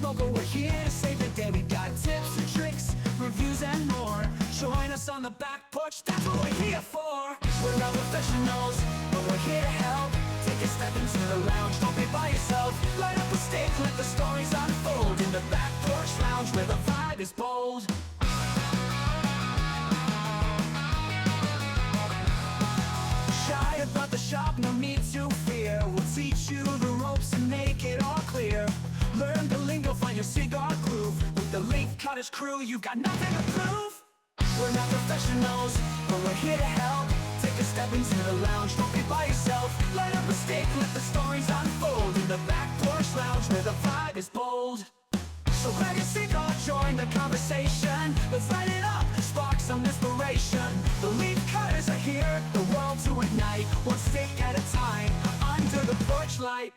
smoker, we're here to save the day. We got tips and tricks, reviews and more. Join us on the back porch, that's what we're here for. We're not professionals, but we're here to help. Take a step into the lounge, don't be by yourself. Light up a stick, let the stories unfold. In the Back Porch Lounge, where the vibe is bold. Shy about the shop, no need to fear. We'll teach you the ropes and make it all clear. Learn the lingo, find your cigar groove. With the Leaf Cutters crew, you got nothing to prove. We're not professionals, but we're here to help. Take a step into the lounge, don't be by yourself. Light up a stick, let the stories unfold. In the Back Porch Lounge, where the vibe is bold. So grab your cigar, join the conversation. Let's light it up, spark some inspiration. The Leaf Cutters are here, the world to ignite. One stick at a time, under the porch light.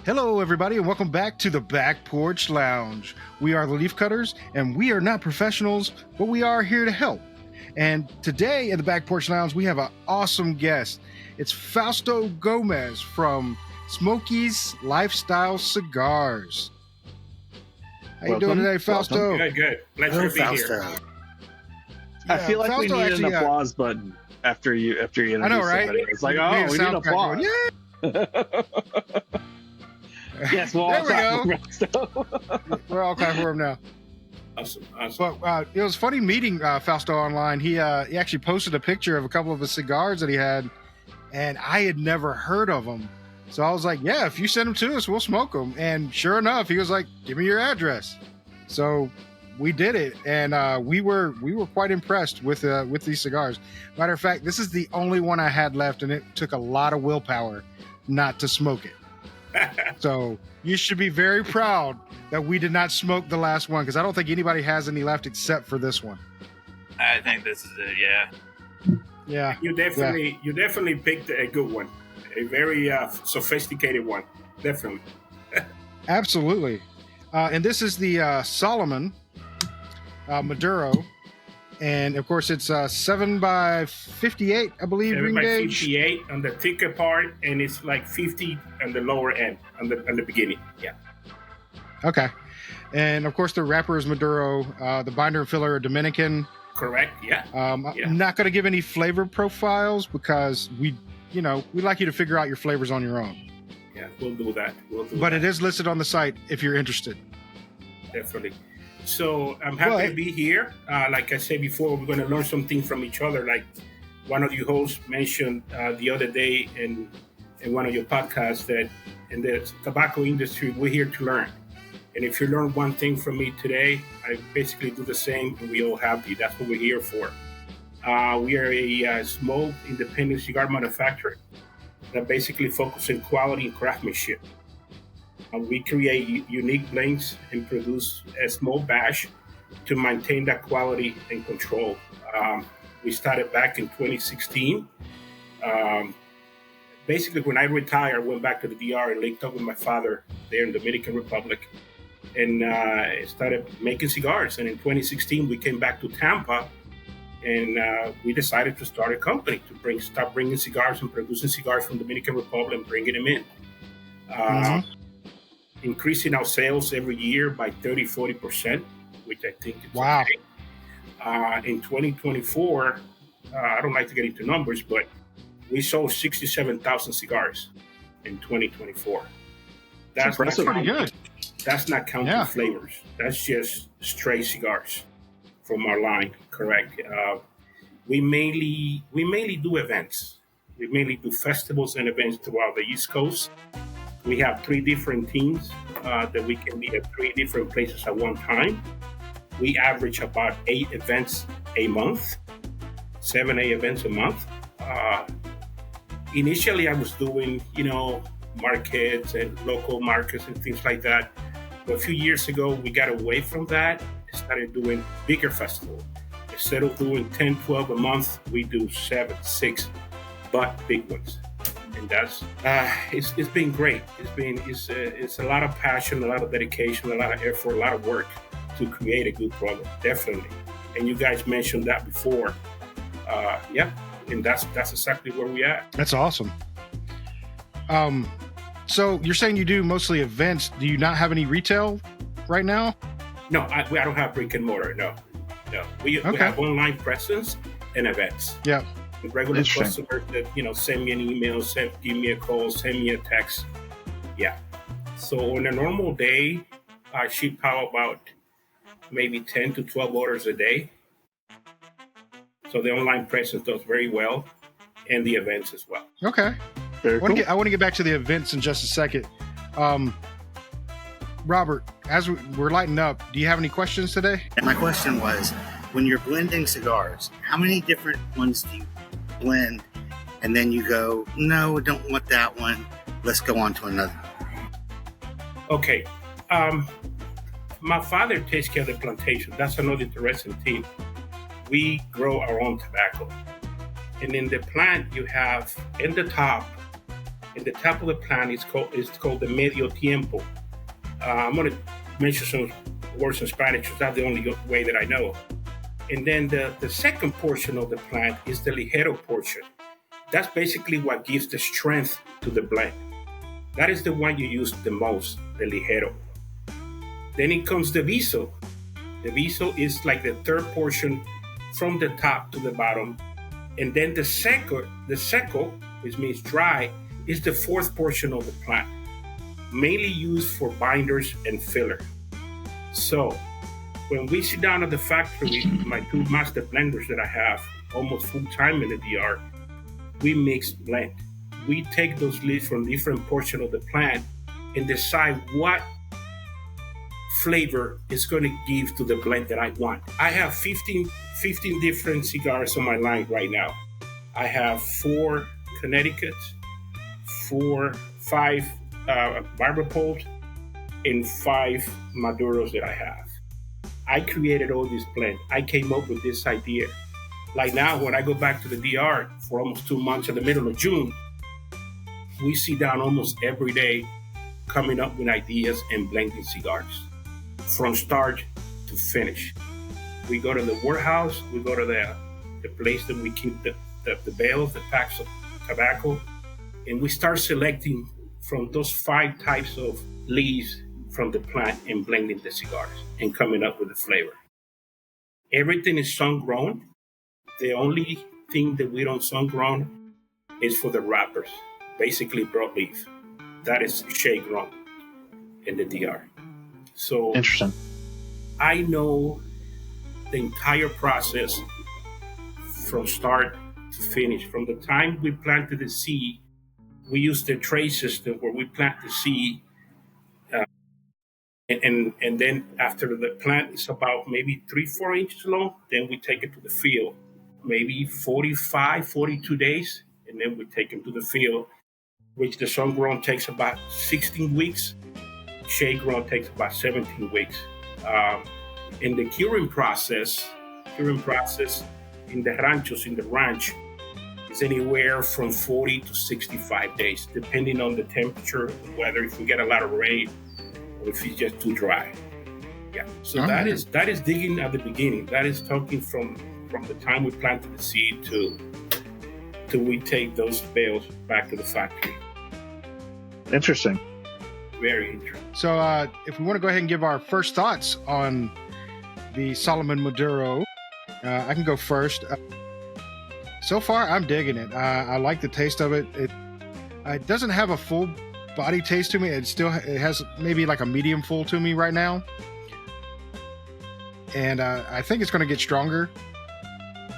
Hello, everybody, and welcome back to the Back Porch Lounge. We are the Leaf Cutters, and we are not professionals, but we are here to help. And today in the Back Porch Lounge, we have an awesome guest. It's Fausto Gomez from Smokey's Lifestyle Cigars. How you doing today, Fausto? Good. Pleasure to be here. I feel like Fausto we need actually, an applause button after you introduce I know, right? somebody. It's like, oh, we need applause. Yeah. Yes, well, There we go. go. We're all clapping for him now. Awesome. But it was funny meeting Fausto online. He actually posted a picture of a couple of the cigars that he had, and I had never heard of them. So I was like, yeah, if you send them to us, we'll smoke them. And sure enough, he was like, give me your address. So we did it, and we were quite impressed with these cigars. Matter of fact, this is the only one I had left, and it took a lot of willpower not to smoke it. So you should be very proud that we did not smoke the last one, because I don't think anybody has any left except for this one. I think this is it. Yeah. Yeah. You definitely picked a good one, a very sophisticated one. Definitely. Absolutely. And this is the Solomon Maduro. And of course, it's 7x58, I believe, ring gauge. 58 on the thicker part, and it's like 50 on the lower end, on the beginning. Yeah. Okay. And of course, the wrapper is Maduro. The binder and filler are Dominican. Correct. Yeah. Yeah. I'm not going to give any flavor profiles because we like you to figure out your flavors on your own. Yeah, we'll do that. But it is listed on the site if you're interested. Definitely. So I'm happy to be here. Like I said before, we're going to learn something from each other. Like one of you hosts mentioned the other day in one of your podcasts that in the tobacco industry, we're here to learn. And if you learn one thing from me today, I basically do the same, and we all happy. That's what we're here for. We are a small independent cigar manufacturer that basically focuses on quality and craftsmanship. We create unique blends and produce a small batch to maintain that quality and control. We started back in 2016. Basically, when I retired, I went back to the DR and linked up with my father there in the Dominican Republic and started making cigars. And in 2016, we came back to Tampa and we decided to start a company to start bringing cigars and producing cigars from the Dominican Republic and bringing them in. Increasing our sales every year by 30-40%, which I think is okay. In 2024, I don't like to get into numbers, but we sold 67,000 cigars in 2024. That's pretty good. That's not counting flavors. That's just straight cigars from our line. Correct. We mainly do events. We mainly do festivals and events throughout the East Coast. We have 3 different teams that we can be at 3 different places at one time. We average about 8 events a month, 7-8 events a month. Initially, I was doing, markets and local markets and things like that. But a few years ago, we got away from that and started doing bigger festivals. Instead of doing 10, 12 a month, we do 7, 6, but big ones. And that's it's been great. It's a lot of passion, a lot of dedication, a lot of effort, a lot of work to create a good product, definitely. And you guys mentioned that before. And that's exactly where we at. That's awesome. So you're saying you do mostly events. Do you not have any retail right now? No, I don't have brick and mortar. No. We have online presence and events. Yeah. Regular customers that send me an email, give me a call, send me a text. Yeah. So on a normal day, I ship out about maybe 10 to 12 orders a day. So the online presence does very well, and the events as well. Okay. I want to get back to the events in just a second. Robert, as we're lighting up, do you have any questions today? And my question was, when you're blending cigars, how many different ones do you blend, and then you go, no, I don't want that one, let's go on to another? Okay. My father takes care of the plantation. That's another interesting thing. We grow our own tobacco. And in the plant, you have in the top of the plant is called the medio tiempo. I'm going to mention some words in Spanish because that's the only way that I know. And then the second portion of the plant is the ligero portion. That's basically what gives the strength to the blend. That is the one you use the most, the ligero. Then it comes the viso. The viso is like the third portion from the top to the bottom. And then the seco, which means dry, is the fourth portion of the plant, mainly used for binders and filler. So when we sit down at the factory, my two master blenders that I have almost full time in the DR, we mix blend. We take those leaves from different portions of the plant and decide what flavor is going to give to the blend that I want. I have 15 different cigars on my line right now. I have 4 Connecticut's, 5 Barber Poles, and 5 Maduros that I have. I created all this blend. I came up with this idea. Like now, when I go back to the DR for almost 2 months in the middle of June, we sit down almost every day coming up with ideas and blending cigars from start to finish. We go to the warehouse, we go to the place that we keep the bales, the packs of tobacco, and we start selecting from those 5 types of leaves from the plant and blending the cigars and coming up with the flavor. Everything is sun-grown. The only thing that we don't sun-grown is for the wrappers, basically broadleaf. That is shade-grown in the DR. So interesting. I know the entire process from start to finish. From the time we planted the seed, we use the tray system where we plant the seed, and then after the plant is about maybe 3-4 inches long, then we take it to the field, maybe 42 days, and then we take it to the field, which the sun grown takes about 16 weeks. Shade grown takes about 17 weeks. In the curing process in the ranchos, in the ranch, is anywhere from 40 to 65 days, depending on the temperature, the weather, if we get a lot of rain, or if it's just too dry. Yeah. So that is digging at the beginning. That is talking from the time we planted the seed to we take those bales back to the factory. Interesting. Very interesting. So if we want to go ahead and give our first thoughts on the Solomon Maduro, I can go first. So far, I'm digging it. I like the taste of it. It doesn't have a full body taste to me. It has maybe like a medium full to me right now. And I think it's going to get stronger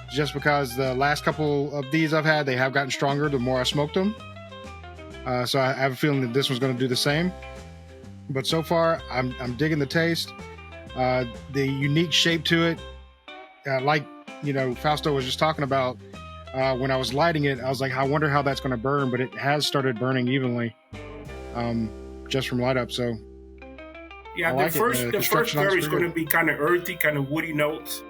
just because the last couple of these I've had, they have gotten stronger the more I smoked them. So I have a feeling that this one's going to do the same. But so far, I'm digging the taste. The unique shape to it, like Fausto was just talking about. When I was lighting it, I was like, I wonder how that's going to burn, but it has started burning evenly, just from light up. So yeah, the first berry is going to be kind of earthy, kind of woody notes,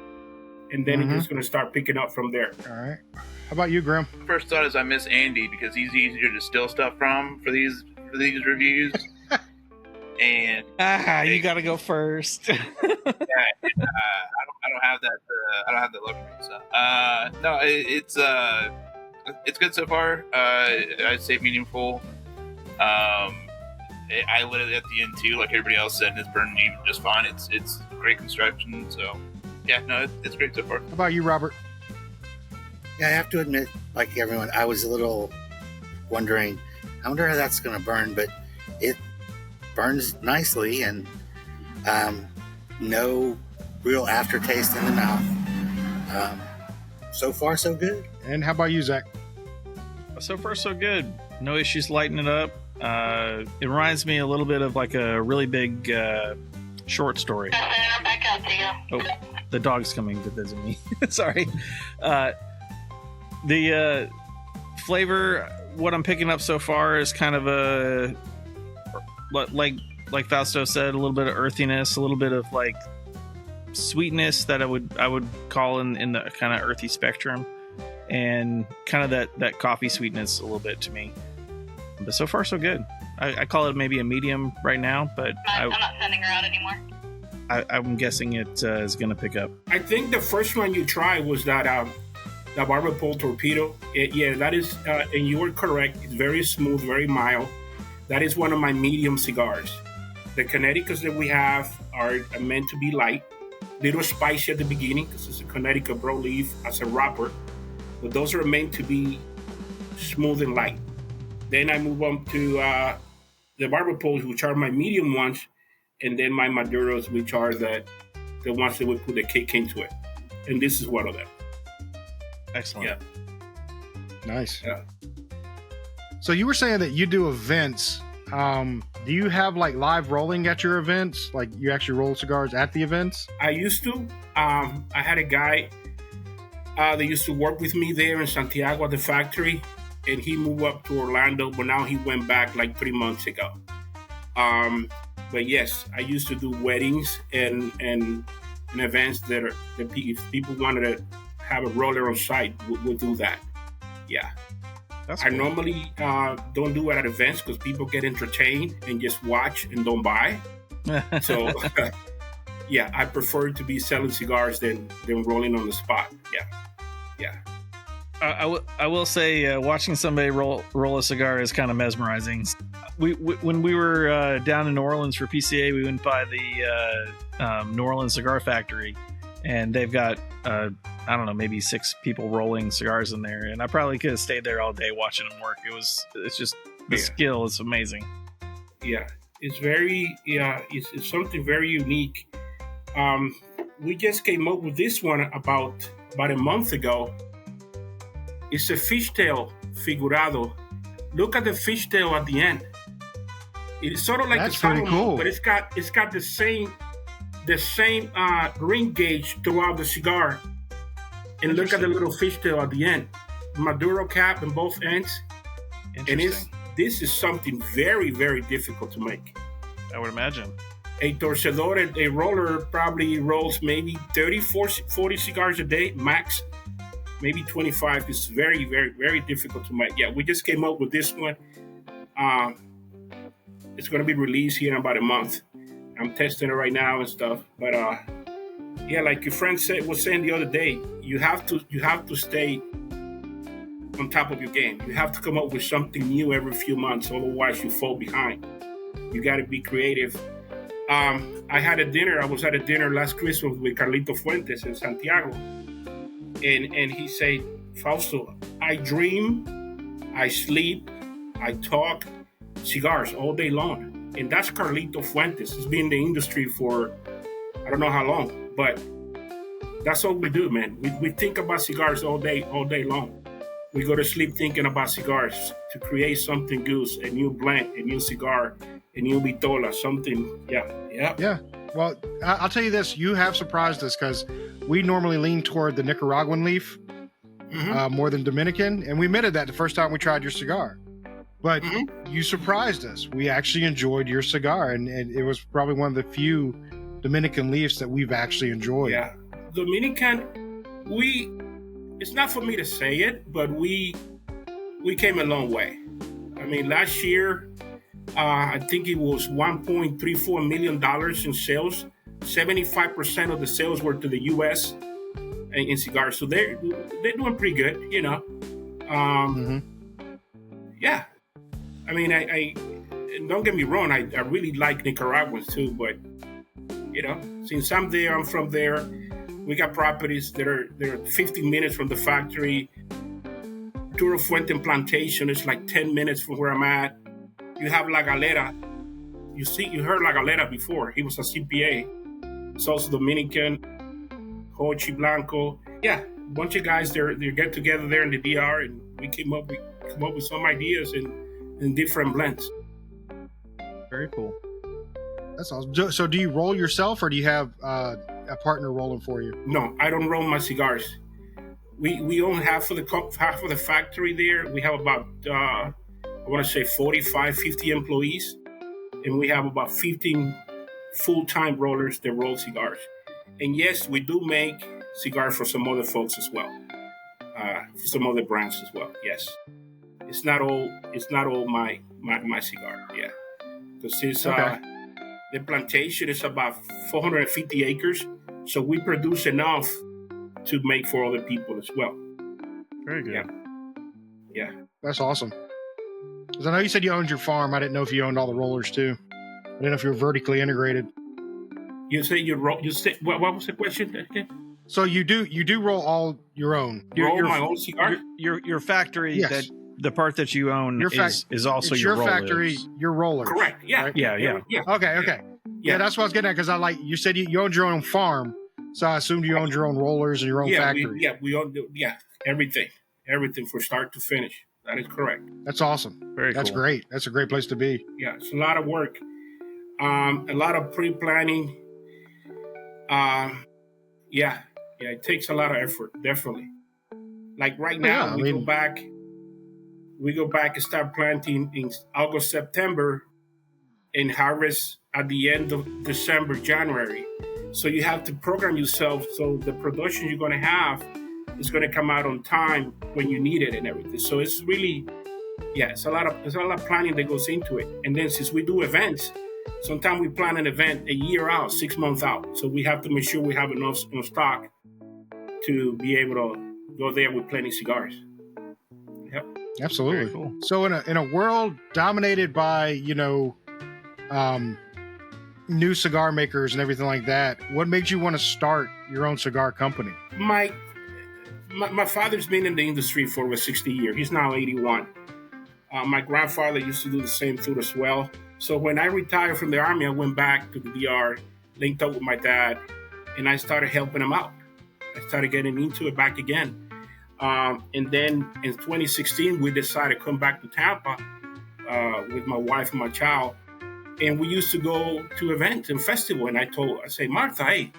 and then it's just going to start picking up from there. All right. How about you, Grim? First thought is I miss Andy because he's easier to distill stuff from for these reviews. And you got to go first. I don't have that. I don't have that luxury. So no, it's good so far. I'd say meaningful. I lit it at the end too, like everybody else said, and it's burning even just fine. It's great construction, so yeah, no, it's great so far. How about you, Robert? Yeah, I have to admit, like everyone, I was a little wondering, I wonder how that's going to burn, but it burns nicely and no real aftertaste in the mouth. So far, so good. And how about you, Zach? So far, so good. No issues lighting it up. It reminds me a little bit of like a really big short story. Oh, the dog's coming to visit me. Sorry. The flavor, what I'm picking up so far is kind of a like Fausto said, a little bit of earthiness, a little bit of like sweetness that I would call in the kind of earthy spectrum, and kind of that coffee sweetness a little bit to me. But so far, so good. I call it maybe a medium right now, but I'm not sending her out anymore. I'm guessing it is going to pick up. I think the first one you tried was that the Barber Pole Torpedo. Yeah, that is, and you were correct. It's very smooth, very mild. That is one of my medium cigars. The Connecticut's that we have are meant to be light, little spicy at the beginning because it's a Connecticut broadleaf as a wrapper, but those are meant to be smooth and light. Then I move on to the Barber Poles, which are my medium ones, and then my Maduros, which are the ones that would put the kick into it. And this is one of them. Excellent. Yeah. Nice. Yeah. So you were saying that you do events. Do you have like live rolling at your events? Like you actually roll cigars at the events? I used to. I had a guy that used to work with me there in Santiago at the factory, and he moved up to Orlando, but now he went back like 3 months ago. But yes, I used to do weddings and events that if people wanted to have a roller on site, we'll do that. Yeah. That's I cool. normally don't do it at events because people get entertained and just watch and don't buy. So, yeah, I prefer to be selling cigars than rolling on the spot. Yeah. I will say, watching somebody roll a cigar is kind of mesmerizing. When we were down in New Orleans for PCA, we went by the New Orleans Cigar Factory, and they've got I don't know, maybe 6 people rolling cigars in there, and I probably could have stayed there all day watching them work. It's just the skill is amazing. Yeah, it's it's something very unique. We just came up with this one about a month ago. It's a fishtail figurado. Look at the fishtail at the end. It's sort of like That's a Solomon, pretty cool. but it's got the same ring gauge throughout the cigar. And look at the little fishtail at the end. Maduro cap in both ends. And this is something very, very difficult to make. I would imagine. A torcedor, a roller, probably rolls maybe 30, 40 cigars a day, max. Maybe 25. It's very, very, very difficult to make. Yeah, we just came up with this one. It's going to be released here in about a month. I'm testing it right now and stuff. But yeah, like your friend was saying the other day, you have to stay on top of your game. You have to come up with something new every few months, otherwise you fall behind. You got to be creative. I was at a dinner last Christmas with Carlito Fuentes in Santiago, and he said, Fausto, I dream, I sleep, I talk cigars all day long. And that's Carlito Fuentes. He's been in the industry for I don't know how long, but that's all we do, man. We think about cigars all day long. We go to sleep thinking about cigars to create something good, a new blend, a new cigar, a new vitola, something. Yeah. Well, I'll tell you this. You have surprised us because we normally lean toward the Nicaraguan leaf more than Dominican. And we admitted that the first time we tried your cigar. But you surprised us. We actually enjoyed your cigar. And it was probably one of the few Dominican leaves that we've actually enjoyed. Yeah. Dominican, it's not for me to say it, but we came a long way. I mean, last year, I think it was $1.34 million in sales. 75% of the sales were to the U.S. in cigars. So they're doing pretty good, you know. Yeah. I mean, don't get me wrong, I really like Nicaraguans too, but since I'm there, I'm from there. We got properties that are 15 minutes from the factory. Turo Fuente Plantation is like 10 minutes from where I'm at. You have La Galera. You heard La Galera before. He was a CPA. It's also Dominican, Hochi Blanco. Yeah, a bunch of guys they get together there in the DR, and we come up with some ideas in different blends. Very cool. That's awesome. So do you roll yourself, or do you have a partner rolling for you? No, I don't roll my cigars. We own half of the factory there. We have about I want to say 45, 50 employees, and we have about 15 full-time rollers that roll cigars. And yes, we do make cigars for some other folks as well, for some other brands as well. Yes, it's not all my cigar. Yeah, because it's the plantation is about 450 acres, so we produce enough to make for other people as well. Very good. Yeah. That's awesome. Because I know you said you owned your farm. I didn't know if you owned all the rollers too. I didn't know if you were vertically integrated. You say you roll. You say what was the question again? So you do roll all your own. Roll my own cigar. Your factory, Yes. that the part that you own is also it's your your rollers. factory, your rollers. Correct. Yeah. Right? Yeah. Okay. Yeah, that's what I was getting at, because you said you owned your own farm, so I assumed you owned your own rollers and your own factory. We own everything from start to finish. That is correct. That's awesome. That's cool. great. That's a great place to be. Yeah, it's a lot of work, a lot of pre-planning. It takes a lot of effort, definitely. Like right now, we go back and start planting in August, September, and harvest at the end of December, January. So you have to program yourself so the production you're going to have is going to come out on time when you need it and everything. So it's really, it's a lot of planning that goes into it. And then since we do events, sometimes we plan an event a year out, 6 months out. So we have to make sure we have enough stock to be able to go there with plenty of cigars. Yep. Absolutely. Very cool. So in a world dominated by, new cigar makers and everything like that, what made you want to start your own cigar company? My father's been in the industry for over 60 years. He's now 81. My grandfather used to do the same thing as well. So when I retired from the Army, I went back to the DR, linked up with my dad, and I started helping him out. I started getting into it back again. And then in 2016, we decided to come back to Tampa with my wife and my child. And we used to go to events and festivals. And I say, Martha, hey,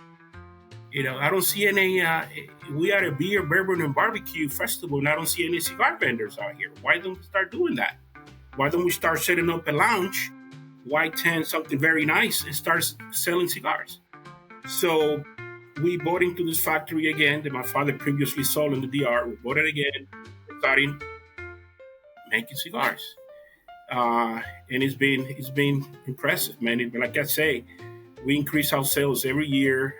I don't see any, we are a beer, bourbon, and barbecue festival, and I don't see any cigar vendors out here. Why don't we start doing that? Why don't we start setting up a lounge, white tent, something very nice, and start selling cigars? So we bought into this factory again that my father previously sold in the DR. We bought it again, starting making cigars. And it's been impressive, man. Like I say, we increase our sales every year.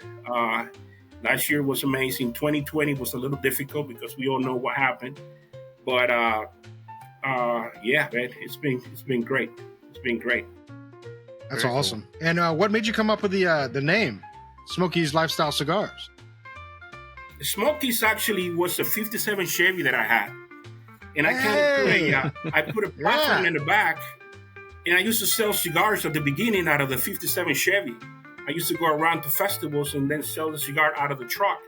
Last year was amazing. 2020 was a little difficult because we all know what happened. But man, it's been great. It's been great. That's Very awesome. Cool. And what made you come up with the name Smokey's Lifestyle Cigars? Smokey's actually was a 57 Chevy that I had. And I put a platform in the back, and I used to sell cigars at the beginning out of the 57 Chevy. I used to go around to festivals and then sell the cigar out of the truck.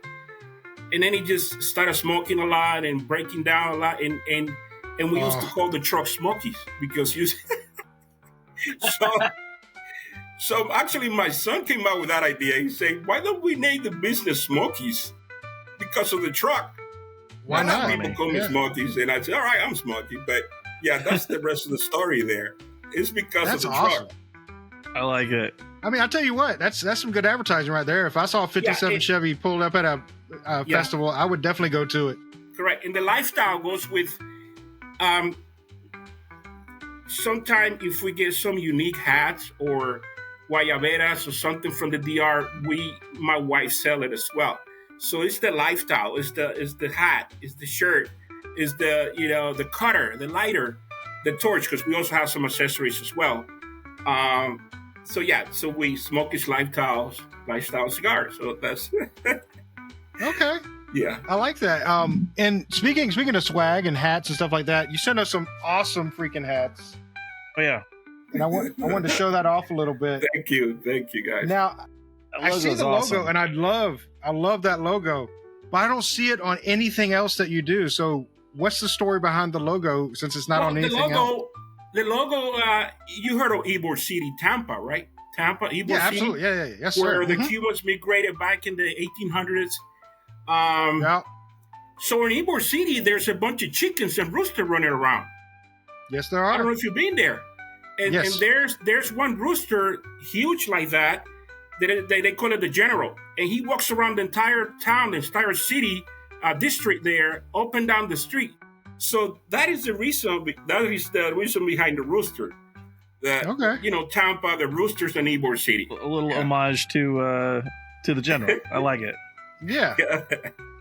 And then he just started smoking a lot and breaking down a lot. And we used to call the truck Smokies because so actually my son came out with that idea. He said, why don't we name the business Smokies? Because of the truck. Why not? People call me Smokies, and I say, all right, I'm Smokey. But yeah, that's the rest of the story there. It's because of the truck. I like it. I mean, I'll tell you what, that's some good advertising right there. If I saw a 57 Chevy pulled up at a festival, I would definitely go to it. Correct. And the lifestyle goes with, sometimes if we get some unique hats or guayaberas or something from the DR, my wife sell it as well. So it's the lifestyle, it's the hat, it's the shirt, it's the the cutter, the lighter, the torch, because we also have some accessories as well. So we Smokey's lifestyle cigars. So that's Okay. yeah. I like that. And speaking of swag and hats and stuff like that, you sent us some awesome freaking hats. Oh yeah. And I wanted to show that off a little bit. Thank you guys. Now, I see the logo, and I love that logo, but I don't see it on anything else that you do. So, what's the story behind the logo? Since it's not on anything else. The logo. You heard of Ybor City, Tampa, right? Tampa, Ybor City. Absolutely. Yeah. Yes, sir. Where the Cubans migrated back in the 1800s. Yeah. So in Ybor City, there's a bunch of chickens and roosters running around. Yes, there I don't know are. if you've been there. And, Yes. and there's one rooster huge like that they call it the general, and he walks around the entire town, the entire city district there, up and down the street. So that is the reason. That is the reason behind the rooster. That Tampa, the roosters, and Ybor City. A little homage to the general. I like it. Yeah.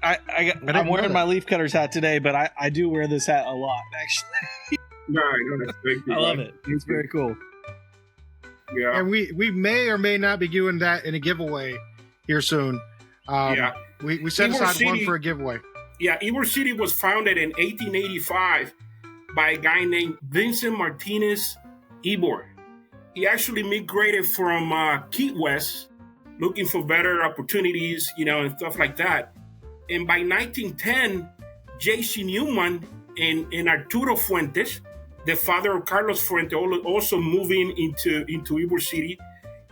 I'm wearing my leaf cutters hat today, but I do wear this hat a lot, actually. No, that's great. I love it. It's very cool. Yeah. And we may or may not be doing that in a giveaway here soon. We set Ybor aside one City- for a giveaway. Yeah, Ybor City was founded in 1885 by a guy named Vincent Martinez Ybor. He actually migrated from Key West, looking for better opportunities, and stuff like that. And by 1910, J.C. Newman and Arturo Fuentes, the father of Carlos Fuentes, also moving into Ybor City.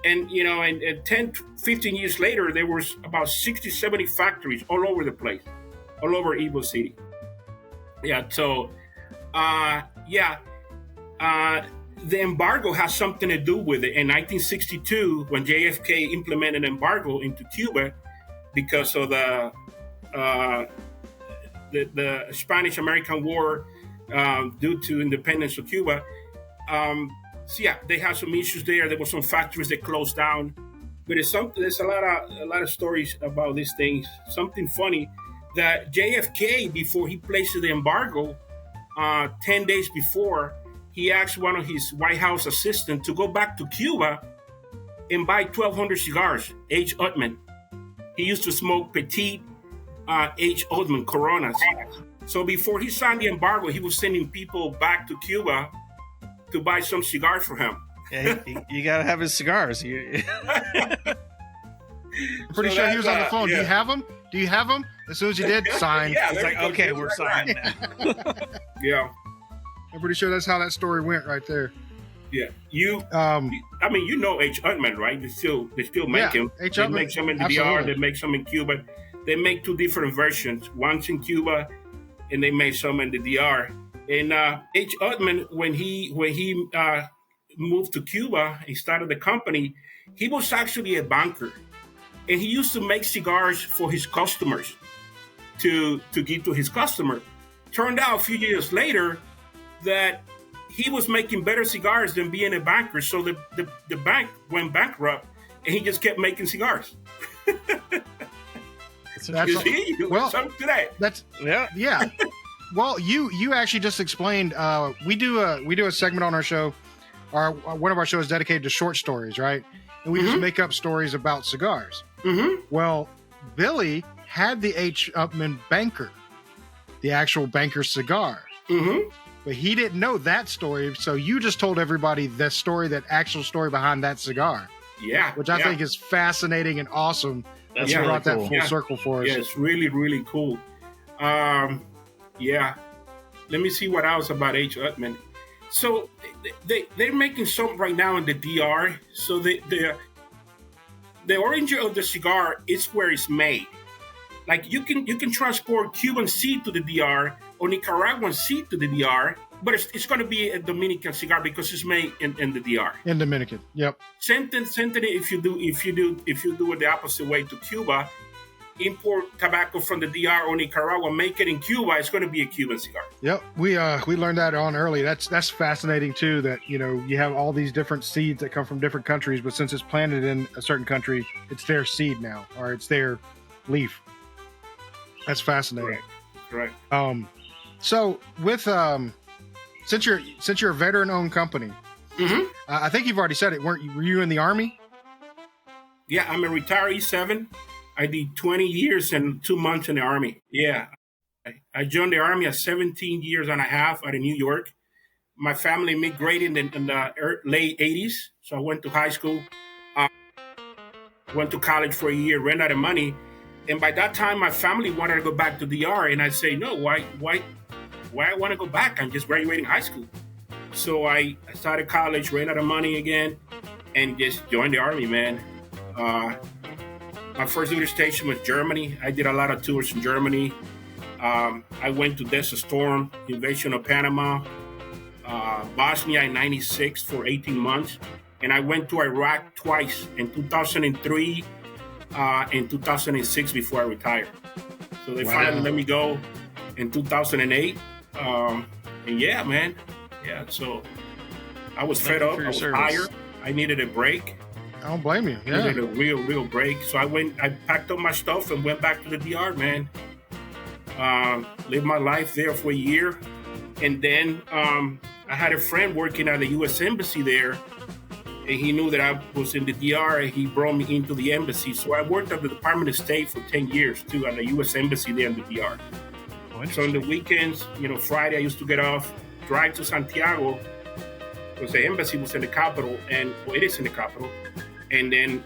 And, and 10, 15 years later, there was about 60, 70 factories all over the place, all over Ybor City. Yeah, so, the embargo has something to do with it. In 1962, when JFK implemented an embargo into Cuba because of the Spanish-American War due to independence of Cuba. They had some issues there. There were some factories that closed down. But there's a lot of stories about these things. Something funny that JFK, before he placed the embargo, 10 days before, he asked one of his White House assistants to go back to Cuba and buy 1,200 cigars, H. Utman. He used to smoke petite H. Utman Coronas. So before he signed the embargo, he was sending people back to Cuba to buy some cigars for him. Yeah, you got to have his cigars. I'm pretty sure he was on the phone. yeah. Do you have them? As soon as you did, sign. Yeah, It's there like, you go. okay, we're signing now. Yeah, I'm pretty sure that's how that story went right there. yeah. Um, H. Utman, right? They still make him. H. They Utman, make some in the DR. absolutely. They make some in Cuba. They make two different versions. One's in Cuba, and they make some in the DR. And H. Utman, when he moved to Cuba, he started the company. He was actually a banker, and he used to make cigars for his customers to give to his customer. Turned out a few years later that he was making better cigars than being a banker. So the bank went bankrupt, and he just kept making cigars. That's You see? well, Something to that. that's Yeah. Well, you actually just explained. We do a segment on our show. One of our shows dedicated to short stories, right? And we just make up stories about cigars. Mm-hmm. Well, Billy had the H. Upman Banker, the actual Banker cigar, Mm-hmm. but he didn't know that story. So you just told everybody the story, that actual story behind that cigar, Yeah. which I think is fascinating and awesome. That's You really brought that cool. full circle for us. Yeah, it's really, really cool. Yeah. Let me see what else about H. Utman. So they're making some right now in the DR. So the origin of the cigar is where it's made. Like you can transport Cuban seed to the DR or Nicaraguan seed to the DR, but it's going to be a Dominican cigar because it's made in the DR. In Dominican, yep. Same thing if you do it the opposite way to Cuba, import tobacco from the DR or Nicaragua, make it in Cuba, it's going to be a Cuban cigar. Yep, we learned that on early. That's fascinating too. That you have all these different seeds that come from different countries, but since it's planted in a certain country, it's their seed now, or it's their leaf. That's fascinating. Right. So with since you're a veteran-owned company, Mm-hmm. I think you've already said it. Were you in the Army? Yeah, I'm a retiree 7. I did 20 years and 2 months in the Army. Yeah. I joined the Army at 17 years and a half out of New York. My family immigrated in the late 80s. So I went to high school, went to college for a year, ran out of money. And by that time, my family wanted to go back to DR. And I say, no, why I want to go back? I'm just graduating high school. So I started college, ran out of money again, and just joined the Army, man. My first duty station was Germany. I did a lot of tours in Germany. I went to Desert Storm, invasion of Panama, Bosnia in 96 for 18 months. And I went to Iraq twice, in 2003 and 2006 before I retired. So they finally let me go in 2008. And yeah, man. Yeah, so I was fed up. I was tired. I needed a break. I don't blame you. Yeah. I needed a real break. So I packed up my stuff and went back to the DR, man. Lived my life there for a year. And then I had a friend working at the U.S. Embassy there. And he knew that I was in the DR, and he brought me into the embassy. So I worked at the Department of State for 10 years, too, at the U.S. Embassy there in the DR. So on the weekends, Friday I used to get off, drive to Santiago, because the embassy was in the capital, it is in the capital. And then,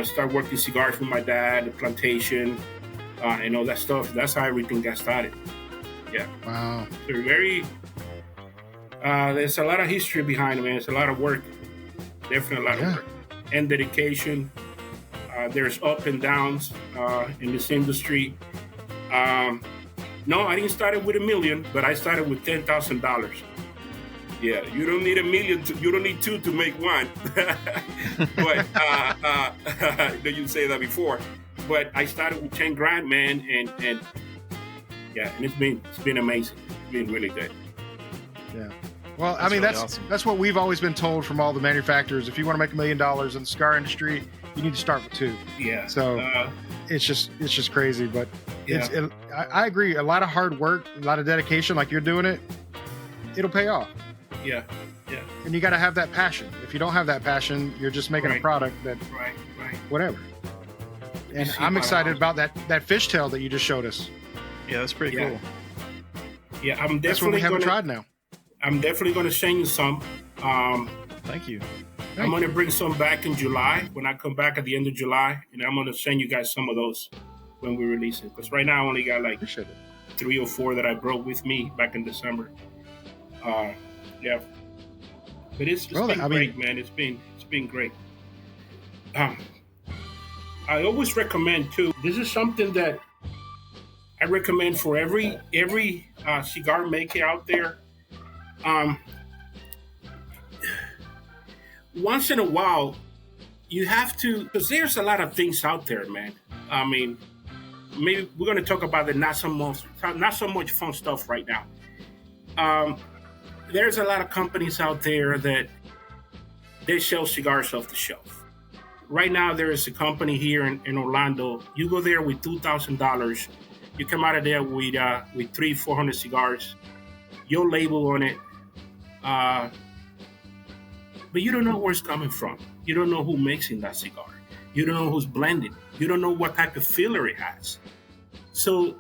start working cigars with my dad, the plantation, and all that stuff. That's how everything got started. Yeah. Wow. So there's a lot of history behind it, man. It's a lot of work. Definitely a lot of work. And dedication. There's up and downs in this industry. No, I didn't start it with $1 million, but I started with $10,000. Yeah, you don't need $1 million. You don't need 2 to make 1. But you say that before. But I started with 10 grand, man, and yeah, and it's been amazing. It's been really good. Yeah. Well, I mean, really awesome. That's what we've always been told from all the manufacturers. If you want to make $1 million in the cigar industry, you need to start with 2. Yeah. So it's just crazy, but yeah. I agree. A lot of hard work, a lot of dedication, like you're doing it, it'll pay off. Yeah. Yeah. And you got to have that passion. If you don't have that passion, you're just making a product that, right. whatever. And I'm excited about that fishtail that you just showed us. Yeah, that's pretty cool. Yeah, I'm definitely That's what we haven't tried now. I'm definitely going to send you some. Thank you. I'm going to bring some back in July when I come back at the end of July, and I'm going to send you guys some of those when we release it. Because right now I only got like 3 or 4 that I brought with me back in December. Yeah, but it's been great, man. It's been great. I always recommend too. This is something that I recommend for every cigar maker out there. Once in a while, you have to, because there's a lot of things out there, man. I mean, maybe we're going to talk about the not so much fun stuff right now. There's a lot of companies out there that they sell cigars off the shelf. Right now, there is a company here in Orlando. You go there with $2,000. You come out of there with 300-400 cigars. Your label on it. But you don't know where it's coming from. You don't know who makes in that cigar. You don't know who's blending. You don't know what type of filler it has. So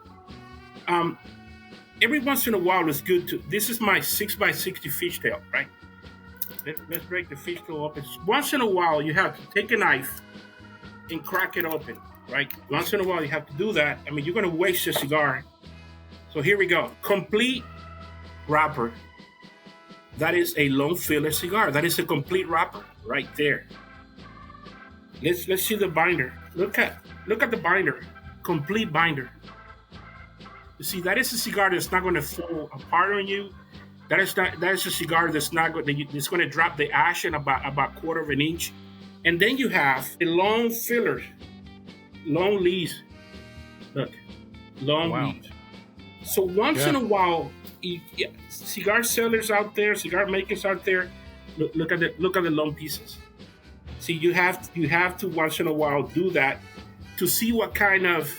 every once in a while, it's good to. This is my 6x60 fishtail, right? Let's break the fishtail open. Once in a while, you have to take a knife and crack it open, right? Once in a while, you have to do that. I mean, you're going to waste your cigar. So here we go. Complete wrapper. That is a long filler cigar. That is a complete wrapper right there. Let's see the binder. Look at the binder. Complete binder. You see, that is a cigar that's not going to fall apart on you. That is a cigar that's going to drop the ash in about 1/4 of an inch. And then you have a long filler, long leaves. Look, long leaves. So once in a while, cigar sellers out there, cigar makers out there, look at the long pieces. See, you have to once in a while do that to see what kind of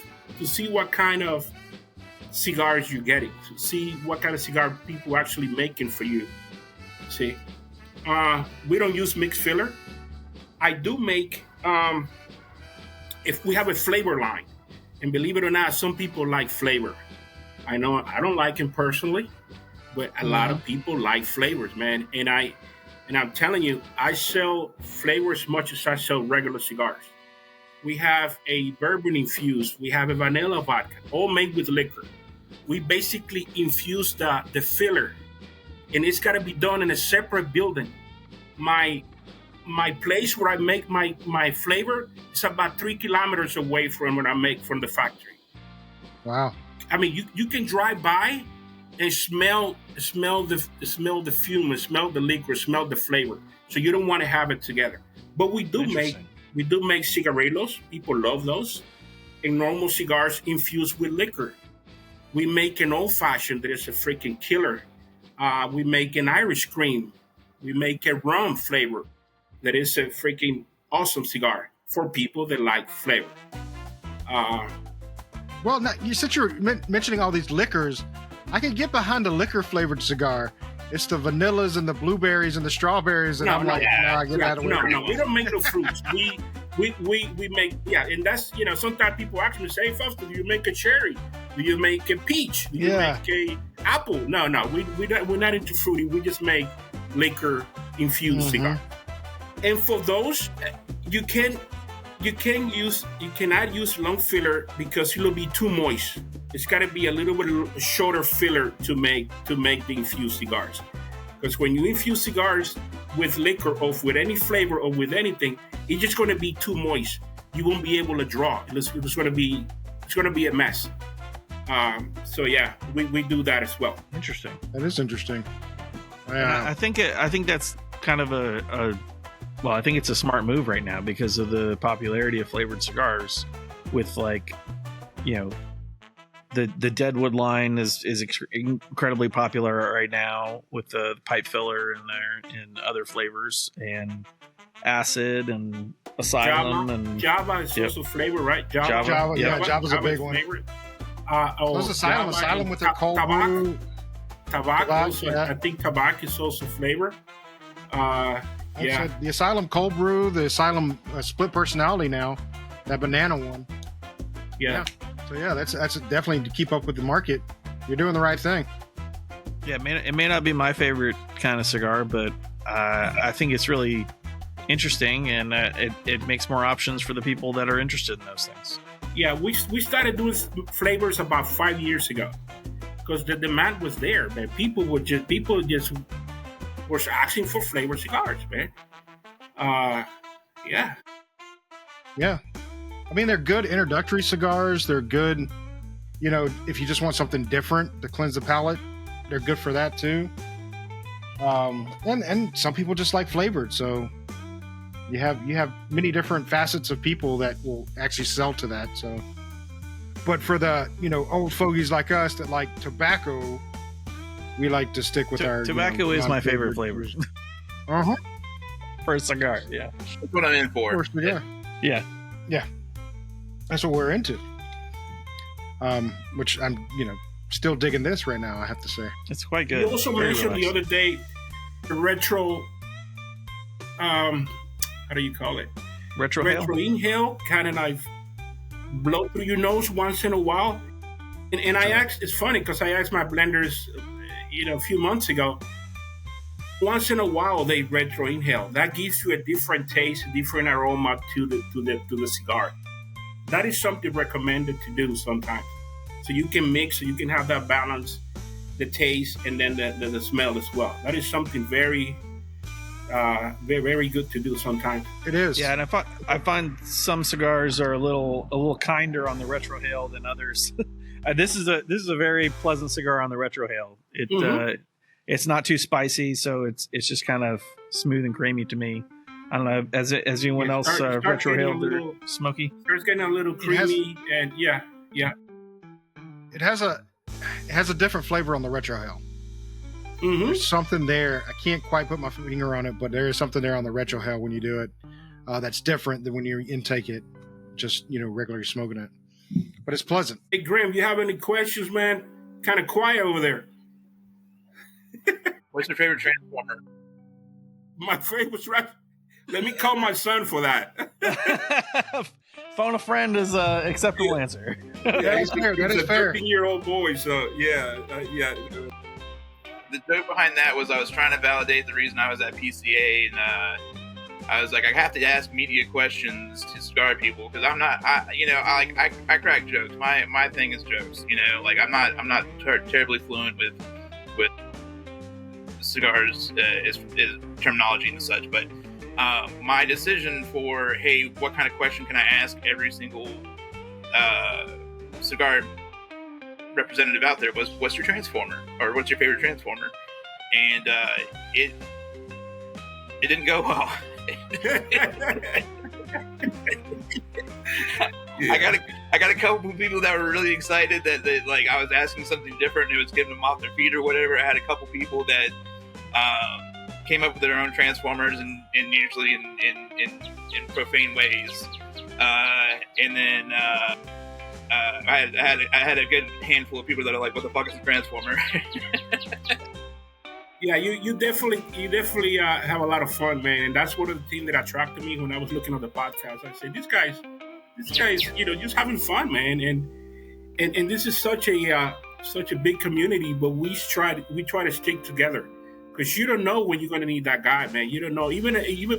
cigars you're getting, to see what kind of cigar people are actually making for you. See, We don't use mixed filler. I do make, if we have a flavor line, and believe it or not, some people like flavor. I know I don't like them personally, but a lot of people like flavors, man. And I'm telling you, I sell flavors as much as I sell regular cigars. We have a bourbon infused, we have a vanilla vodka, all made with liquor. We basically infuse the filler, and it's got to be done in a separate building. My place where I make my flavor is about 3 kilometers away from what I make from the factory. Wow. I mean, you can drive by and smell the fume, and smell the liquor, smell the flavor. So you don't want to have it together. But we do make cigarillos. People love those. And normal cigars infused with liquor. We make an old fashioned that is a freaking killer. We make an Irish cream. We make a rum flavor that is a freaking awesome cigar for people that like flavor. Well, now, since you're mentioning all these liquors, I can get behind a liquor flavored cigar. It's the vanillas and the blueberries and the strawberries, and get out of the way. No, we don't make no fruits. We make, and that's, sometimes people ask me, say, Fausto, do you make a cherry? Do you make a peach? Do you make a apple? No, we're not into fruity. We just make liquor infused cigar. And for those, you cannot use long filler because it'll be too moist. It's got to be a little bit shorter filler to make the infused cigars. Because when you infuse cigars with liquor or with any flavor or with anything, it's just going to be too moist. You won't be able to draw. It's going to be a mess. So yeah, we do that as well. Interesting. That is interesting. Yeah. I think that's kind of well, I think it's a smart move right now because of the popularity of flavored cigars. With the Deadwood line is incredibly popular right now with the pipe filler in there and other flavors and acid and asylum Java is also flavor, right? Java's a big one. There's asylum with the cold brew. Tabac also, I think tabac is also flavor. The asylum cold brew, the asylum split personality now, that banana one. Yeah. So that's definitely to keep up with the market. You're doing the right thing. Yeah, it may not be my favorite kind of cigar, but I think it's really interesting, and it makes more options for the people that are interested in those things. Yeah, we started doing flavors about 5 years ago because the demand was there, man. People just were asking for flavored cigars, man. Yeah. I mean, they're good introductory cigars. They're good, if you just want something different to cleanse the palate, they're good for that too. And some people just like flavored. So you have many different facets of people that will actually sell to that. So, but for the, old fogies like us that like tobacco, we like to stick with our tobacco is my favorite flavor. For a cigar, yeah. That's what I'm in for. Yeah. That's what we're into. Which I'm, still digging this right now, I have to say. It's quite good. You also mentioned the other day the retro, how do you call it? Retro inhale, kind of like blow through your nose once in a while. And I asked, it's funny because I asked my blenders, a few months ago, once in a while they retro inhale. That gives you a different taste, a different aroma to the cigar. That is something recommended to do sometimes. So you can mix, so you can have that balance, the taste, and then the smell as well. That is something very, very, very good to do sometimes. It is. Yeah, and I find some cigars are a little kinder on the retrohale than others. This is a very pleasant cigar on the retrohale. It's not too spicy, so it's just kind of smooth and creamy to me. I don't know, as anyone else retrohaled their Smokey? It's getting a little creamy, and yeah. It has a different flavor on the retrohale. There's something there. I can't quite put my finger on it, but there is something there on the retrohale when you do it that's different than when you intake it, just regularly smoking it. But it's pleasant. Hey, Graham, you have any questions, man? Kind of quiet over there. What's your favorite Transformer? My face was right. Let me call my son for that. Phone a friend is an acceptable answer. That is fair. That is fair. 13-year-old boy, so yeah. The joke behind that was I was trying to validate the reason I was at PCA, and I was like, I have to ask media questions to cigar people because I'm not, I crack jokes. My thing is jokes. Like I'm not terribly fluent with cigars is terminology and such, but my decision for, hey, what kind of question can I ask every single cigar representative out there was, what's your transformer, or what's your favorite transformer? And it didn't go well. Yeah. I got a couple of people that were really excited that like I was asking something different and it was getting them off their feet or whatever. I had a couple people that came up with their own transformers and usually in profane ways. And then I had a good handful of people that are like, what the fuck is a transformer? Yeah, you definitely have a lot of fun, man, and that's one of the things that attracted me when I was looking at the podcast. I said, this guy's, just having fun, man, and this is such a big community, but we try to stick together because you don't know when you're going to need that guy, man. You don't know even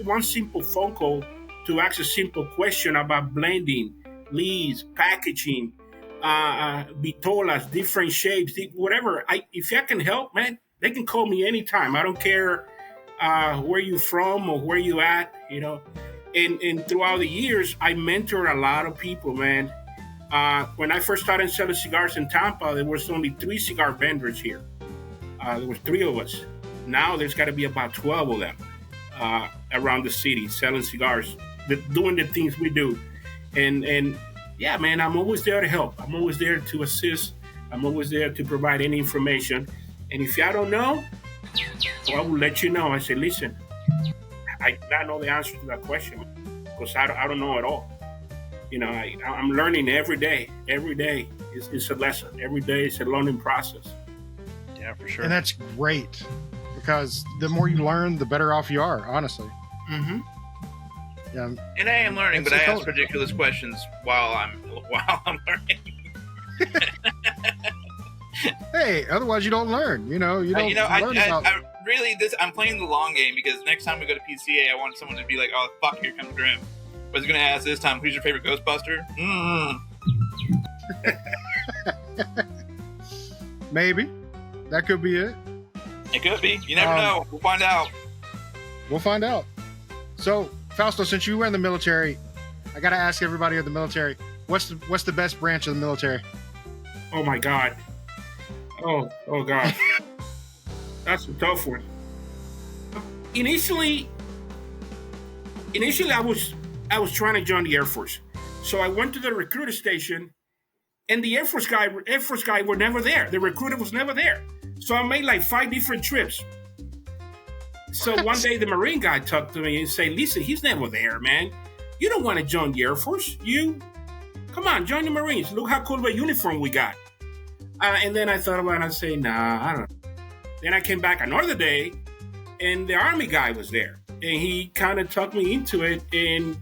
one simple phone call to ask a simple question about blending, leads, packaging, vitolas, different shapes, whatever. If I can help, man. They can call me anytime. I don't care where you're from or where you at, And throughout the years, I mentored a lot of people, man. When I first started selling cigars in Tampa, there was only 3 cigar vendors here. There was 3 of us. Now there's got to be about 12 of them around the city selling cigars, doing the things we do. And yeah, man, I'm always there to help. I'm always there to assist. I'm always there to provide any information. And if I don't know, I will let you know. I say, listen, I do not know the answer to that question because I don't know at all. I'm learning every day. Every day is a lesson. Every day is a learning process. Yeah, for sure. And that's great because the more you learn, the better off you are, honestly. Mm-hmm. Yeah. And I am learning, but I ask ridiculous questions while I'm learning. Hey, otherwise you don't learn. You don't learn about. I'm playing the long game because next time we go to PCA, I want someone to be like, oh fuck, here comes Grim. What's he gonna ask this time? Who's your favorite Ghostbuster? Maybe that could be it. It could be. You never know. We'll find out. So, Fausto, since you were in the military, I gotta ask everybody in the military, what's the best branch of the military? Oh my God. Oh God. That's a tough one. Initially I was trying to join the Air Force. So I went to the recruiter station and the Air Force guy were never there. The recruiter was never there. So I made like 5 different trips. So one day the Marine guy talked to me and said, listen, he's never there, man. You don't want to join the Air Force. Come on, join the Marines. Look how cool of a uniform we got. And then I thought about it and I say, nah, I don't know. Then I came back another day and the Army guy was there. And he kind of talked me into it. And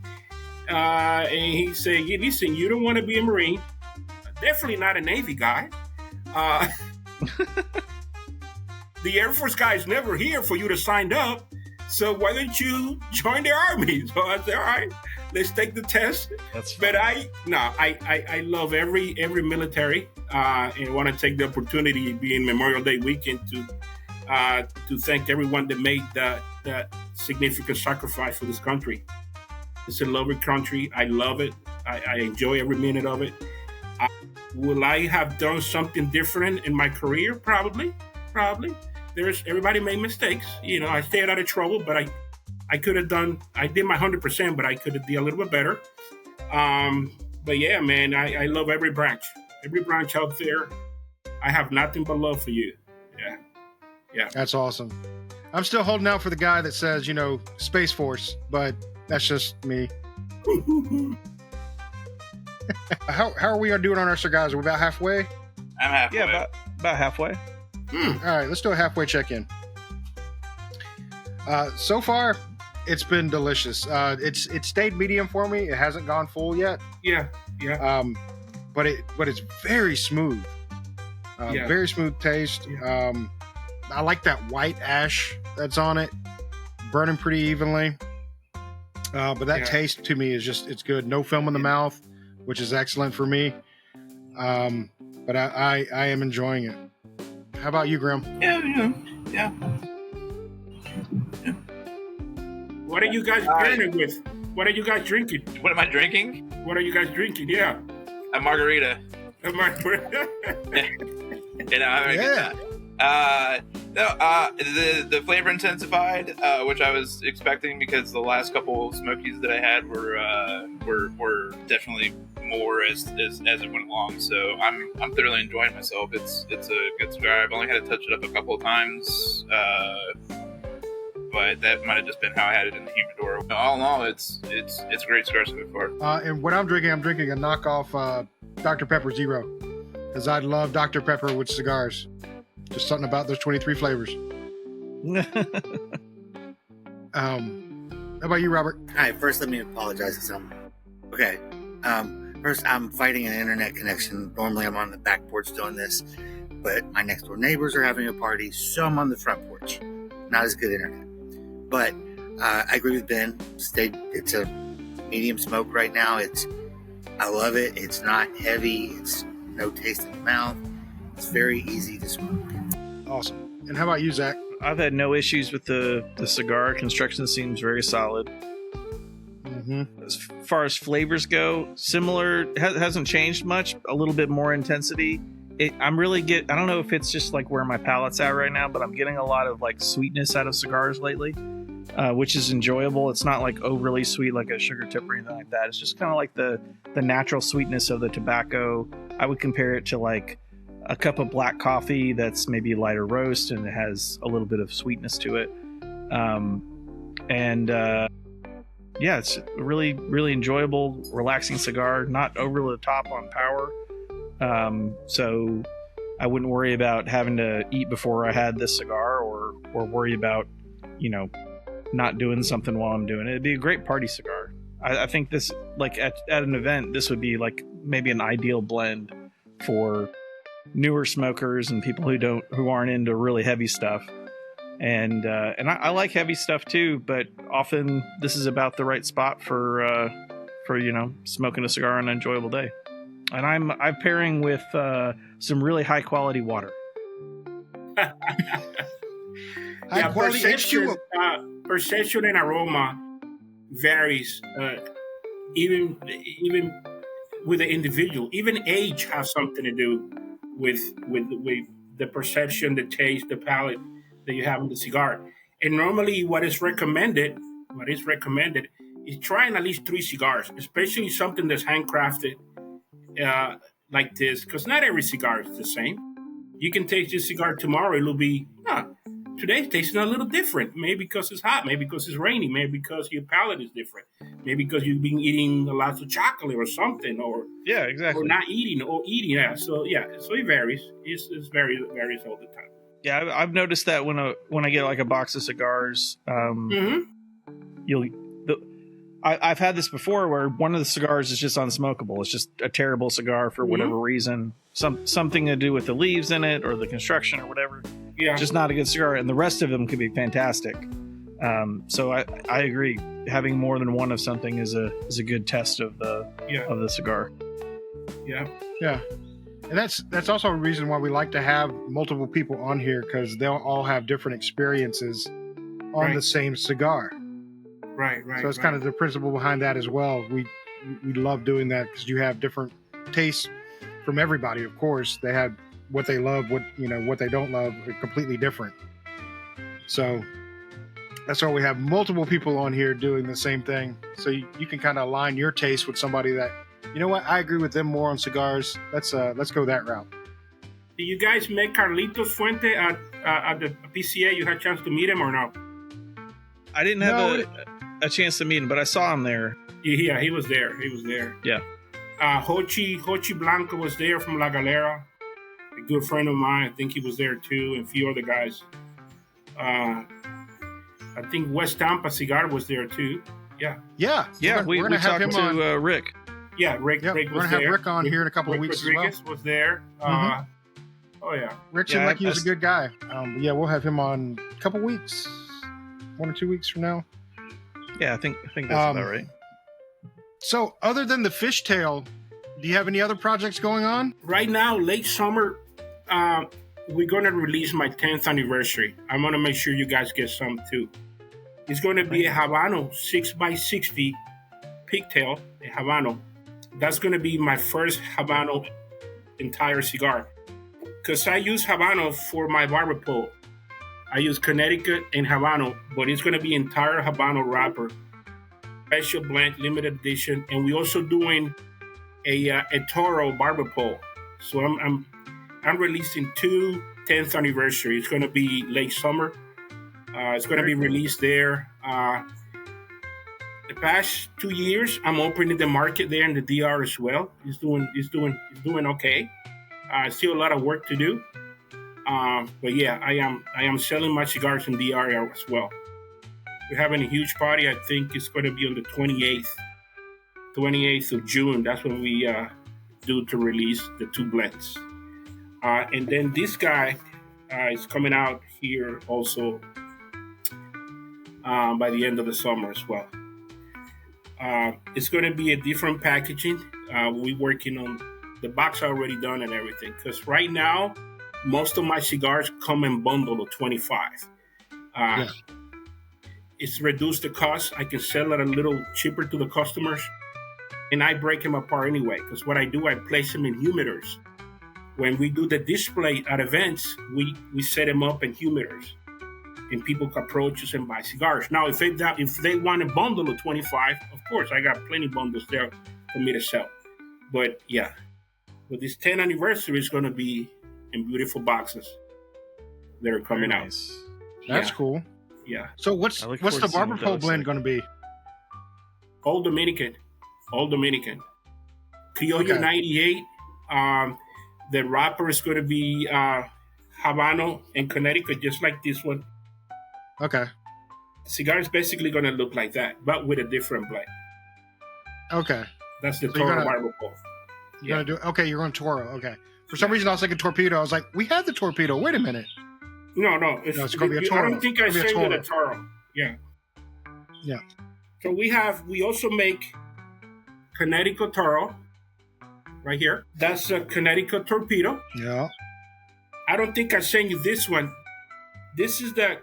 he said, yeah, listen, you don't want to be a Marine. Definitely not a Navy guy. The Air Force guy is never here for you to sign up. So why don't you join the Army? So I said, all right, let's take the test. But I love every military. And want to take the opportunity being Memorial Day weekend to thank everyone that made that significant sacrifice for this country. It's a lovely country. I love it. I enjoy every minute of it. Will I have done something different in my career? Probably. Everybody made mistakes. I stayed out of trouble, but I could have I did my 100%, but I could have done a little bit better. But yeah, man, I love every branch. Every branch out there, I have nothing but love for you. Yeah. That's awesome. I'm still holding out for the guy that says, Space Force, but that's just me. How are we doing on our cigars? Are we about halfway? I'm halfway. Yeah, about halfway. All right, let's do a halfway check-in. So far, it's been delicious. It stayed medium for me. It hasn't gone full yet. Yeah. But it's very smooth. Very smooth taste. Yeah. I like that white ash that's on it, burning pretty evenly. But that taste to me is it's good. No film in the mouth, which is excellent for me. But I am enjoying it. How about you, Grim? Yeah. What are you guys pairing it with? What are you guys drinking? What am I drinking? What are you guys drinking? Yeah. A margarita. A margarita. The flavor intensified, which I was expecting because the last couple of Smokies that I had were definitely more as it went along. So I'm thoroughly enjoying myself. It's a good cigar. I've only had to touch it up a couple of times, but that might have just been how I had it in the humidor. All in all, it's a great cigar so far. And what I'm drinking a knockoff Dr. Pepper Zero, because I love Dr. Pepper with cigars. Just something about those 23 flavors. How about you, Robert? All right, first let me apologize to someone. Okay. First, I'm fighting an internet connection. Normally, I'm on the back porch doing this, but my next door neighbors are having a party, so I'm on the front porch. Not as good internet. But I agree with Ben. It's a medium smoke right now. I love it. It's not heavy. It's no taste in the mouth. It's very easy to smoke. Awesome. And how about you, Zach? I've had no issues with the cigar. Construction seems very solid. Mm-hmm. As far as flavors go, similar. Hasn't changed much. A little bit more intensity. I don't know if it's just like where my palate's at right now, but I'm getting a lot of like sweetness out of cigars lately, which is enjoyable. It's not like overly sweet like a sugar tip or anything like that. It's just kind of like the natural sweetness of the tobacco. I would compare it to like a cup of black coffee that's maybe lighter roast and it has a little bit of sweetness to it. It's a really, really enjoyable, relaxing cigar, not over the top on power. So I wouldn't worry about having to eat before I had this cigar or worry about, not doing something while I'm doing it. It'd be a great party cigar. I think this, like at an event, this would be like maybe an ideal blend for newer smokers and people who aren't into really heavy stuff. And I like heavy stuff too, but often this is about the right spot for smoking a cigar on an enjoyable day. And I'm pairing with some really high quality water. High quality perception and aroma varies, even with the individual. Even age has something to do with the perception, the taste, the palate that you have in the cigar. And normally what is recommended is trying at least 3 cigars, especially something that's handcrafted like this, because not every cigar is the same. You can taste this cigar tomorrow, it'll be, today's tasting a little different. Maybe because it's hot, maybe because it's rainy, maybe because your palate is different, maybe because you've been eating a lot of chocolate or something, or exactly, or not eating or eating. So it varies. It varies all the time. Yeah, I've noticed that when I get like a box of cigars, I've had this before where one of the cigars is just unsmokable. It's just a terrible cigar for whatever reason, something to do with the leaves in it or the construction or whatever. Yeah, just not a good cigar, and the rest of them could be fantastic. So I agree. Having more than one of something is a good test of the cigar. Yeah. And that's also a reason why we like to have multiple people on here, because they'll all have different experiences on the same cigar. Right. So it's kind of the principle behind that as well. We love doing that because you have different tastes from everybody. Of course, they have what they love, what they don't love, are completely different. So that's why we have multiple people on here doing the same thing. So you can kind of align your taste with somebody that, you know what, I agree with them more on cigars. Let's go that route. Did you guys met Carlitos Fuente at the PCA? You had a chance to meet him or no? I didn't have a chance to meet him, but I saw him there. Yeah, he was there. Yeah. Hochi Blanco was there from La Galera. A good friend of mine. I think he was there too, and a few other guys. I think West Tampa Cigar was there too. Yeah. Yeah. We talked to Rick. Yeah, Rick. Yep, Rick we're was gonna have there. Rick on here in a couple of weeks Rodriguez as well. was there. Mhm. Oh yeah. Rick seemed like he was a good guy. Yeah, we'll have him on a couple weeks, 1 or 2 weeks from now. Yeah, I think that's about right. So, other than the fishtail, do you have any other projects going on? Right now, late summer, we're gonna release my 10th anniversary. I'm gonna make sure you guys get some too. It's gonna be a Habano 6x60 pigtail, a Habano. That's gonna be my first Habano entire cigar. Because I use Habano for my barber pole. I use Connecticut and Habano, but it's gonna be entire Habano wrapper. Special blend, limited edition, and we're also doing a Toro barber pole. So I'm releasing 2 10th anniversary. It's gonna be late summer. It's gonna be released there. The past 2 years, I'm opening the market there in the DR as well. It's doing okay. Still a lot of work to do. But yeah, I am selling my cigars in DR as well. We're having a huge party. I think it's going to be on the 28th of June. That's when we do to release the 2 blends. And then this guy is coming out here also by the end of the summer as well. It's going to be a different packaging. We're working on the box already done and everything. Because right now, most of my cigars come in bundle of 25. It's reduced the cost. I can sell it a little cheaper to the customers. And I break them apart anyway. Because what I do, I place them in humidors. When we do the display at events, we set them up in humidors. And people can approach us and buy cigars. Now, if they want a bundle of 25, of course, I got plenty of bundles there for me to sell. But yeah, with this 10th anniversary, it's going to be in beautiful boxes that are coming out. That's cool. Yeah. So what's the barber pole blend going to be? All Dominican. Criollo 98. The wrapper is going to be Habano and Connecticut, just like this one. Okay. The cigar is basically going to look like that, but with a different blend. Okay. That's the Toro barber pole. You're going Toro. Okay. For some reason, I was thinking torpedo. I was like, we had the torpedo. Wait a minute. No, it's going to be a Toro. I don't think I sent you the Toro. Yeah. Yeah. So we also make Connecticut Toro right here. That's a Connecticut Torpedo. Yeah. I don't think I sent you this one. This is the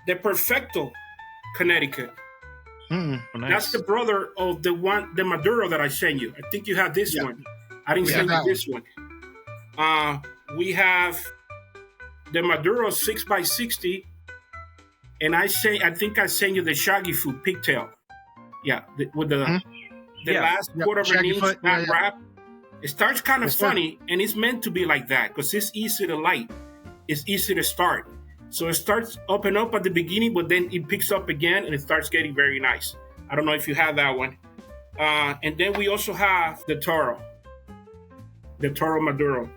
Perfecto Connecticut. Nice. That's the brother of the Maduro that I sent you. I think you have this one. I didn't send you this one. We have the Maduro 6x60, and I think I sent you the Shaggy Food Pigtail. Yeah, with the last quarter of an inch back wrap. It starts kind of funny, and it's meant to be like that because it's easy to light. It's easy to start. So it starts up and up at the beginning, but then it picks up again, and it starts getting very nice. I don't know if you have that one. And then we also have the Toro Maduro.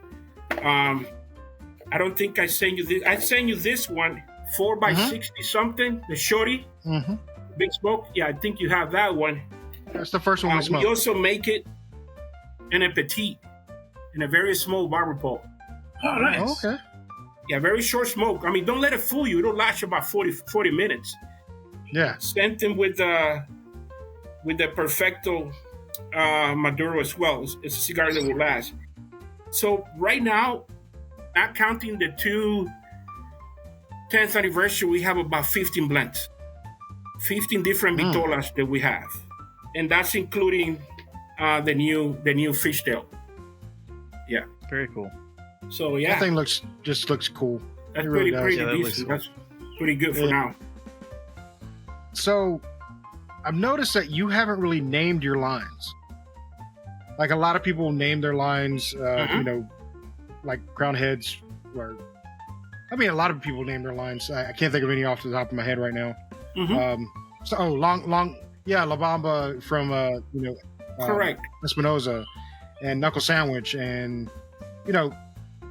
I don't think I sent you this. I sent you this one, 4x60 something, the Shorty, Big Smoke. Yeah, I think you have that one. That's the first one we smoked. We also make it in a petite, in a very small barber pole. Oh, nice. Okay. Yeah, very short smoke. I mean, don't let it fool you. It'll last about 40 minutes. Yeah. Sent them with the Perfecto Maduro as well. It's a cigar that will last. So right now, not counting the 2 10th anniversary, we have about 15 blends. 15 different vitolas that we have. And that's including the new fishtail. Yeah. Very cool. So yeah. That thing looks cool. That's really pretty that decent. That's pretty good for now. So I've noticed that you haven't really named your lines. Like a lot of people name their lines, like Crown Heads, or a lot of people name their lines. I can't think of any off the top of my head right now. La Bamba from correct, Espinosa, and Knuckle Sandwich, and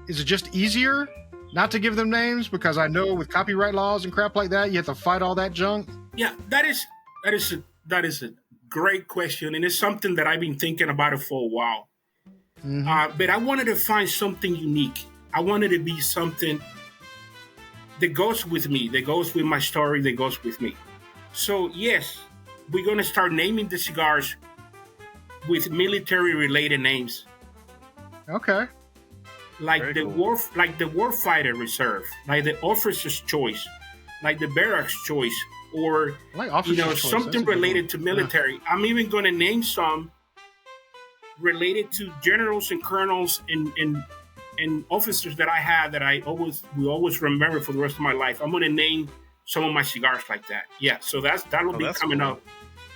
is it just easier not to give them names because I know with copyright laws and crap like that, you have to fight all that junk. Yeah, that is a great question, and it's something that I've been thinking about it for a while. But I wanted to find something unique. I wanted to be something that goes with me, that goes with my story, that goes with me. So yes, we're gonna start naming the cigars with military-related names. Okay. Like Very the cool. Warfighter Reserve, like the Officer's Choice, like the Barracks Choice, or I like Officer's Choice. That's something a good related one. to military. I'm even going to name some related to generals and colonels and officers that I had that will always remember for the rest of my life. I'm going to name some of my cigars like that. Yeah, so that'll be coming cool. up.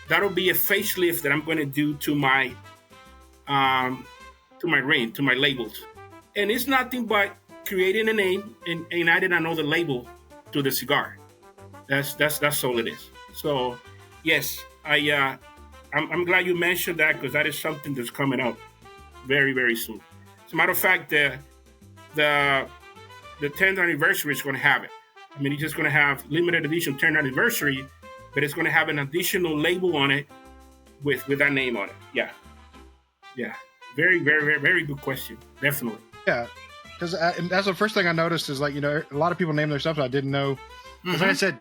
That'll be a facelift that I'm going to do to my ring, to my labels. And it's nothing but creating a name and adding another label to the cigar. That's all it is. So yes, I'm glad you mentioned that because that is something that's coming up very, very soon. As a matter of fact, the 10th anniversary is going to have it. I mean, it's just going to have limited edition 10th anniversary, but it's going to have an additional label on it with that name on it. Yeah. Very, very, very, very good question. Definitely. Yeah, because that's the first thing I noticed is like, a lot of people name their stuff that I didn't know. Because like I said,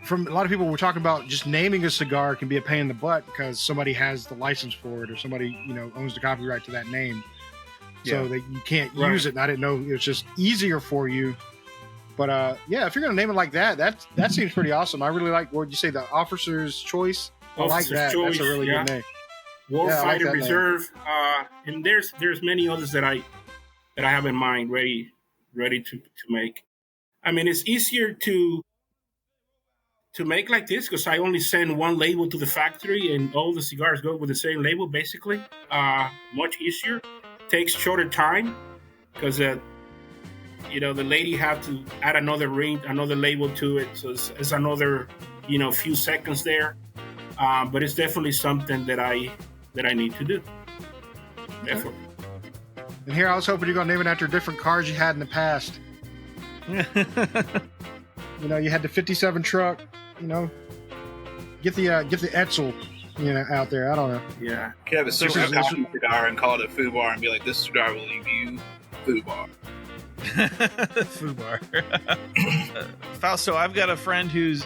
from a lot of people were talking about just naming a cigar can be a pain in the butt because somebody has the license for it or somebody, owns the copyright to that name. So that you can't use it. And I didn't know it's just easier for you. But if you're going to name it like that, that seems pretty awesome. I really like, what did you say, the Officer's Choice? I like that. Choice, that's a really good name. Warfighter Reserve, and there's many others that I have in mind ready to make. I mean, it's easier to make like this because I only send one label to the factory and all the cigars go with the same label basically. Much easier, takes shorter time because the lady have to add another ring, another label to it, so it's another few seconds there. But it's definitely something that I need to do. Definitely. And here I was hoping you're going to name it after different cars you had in the past. You had the 57 truck, get the Etzel, out there. I don't know. Yeah. You could have a super coffee cigar and call it a foo bar and be like, this cigar will leave you foo bar. Fubar. Fausto, I've got a friend who's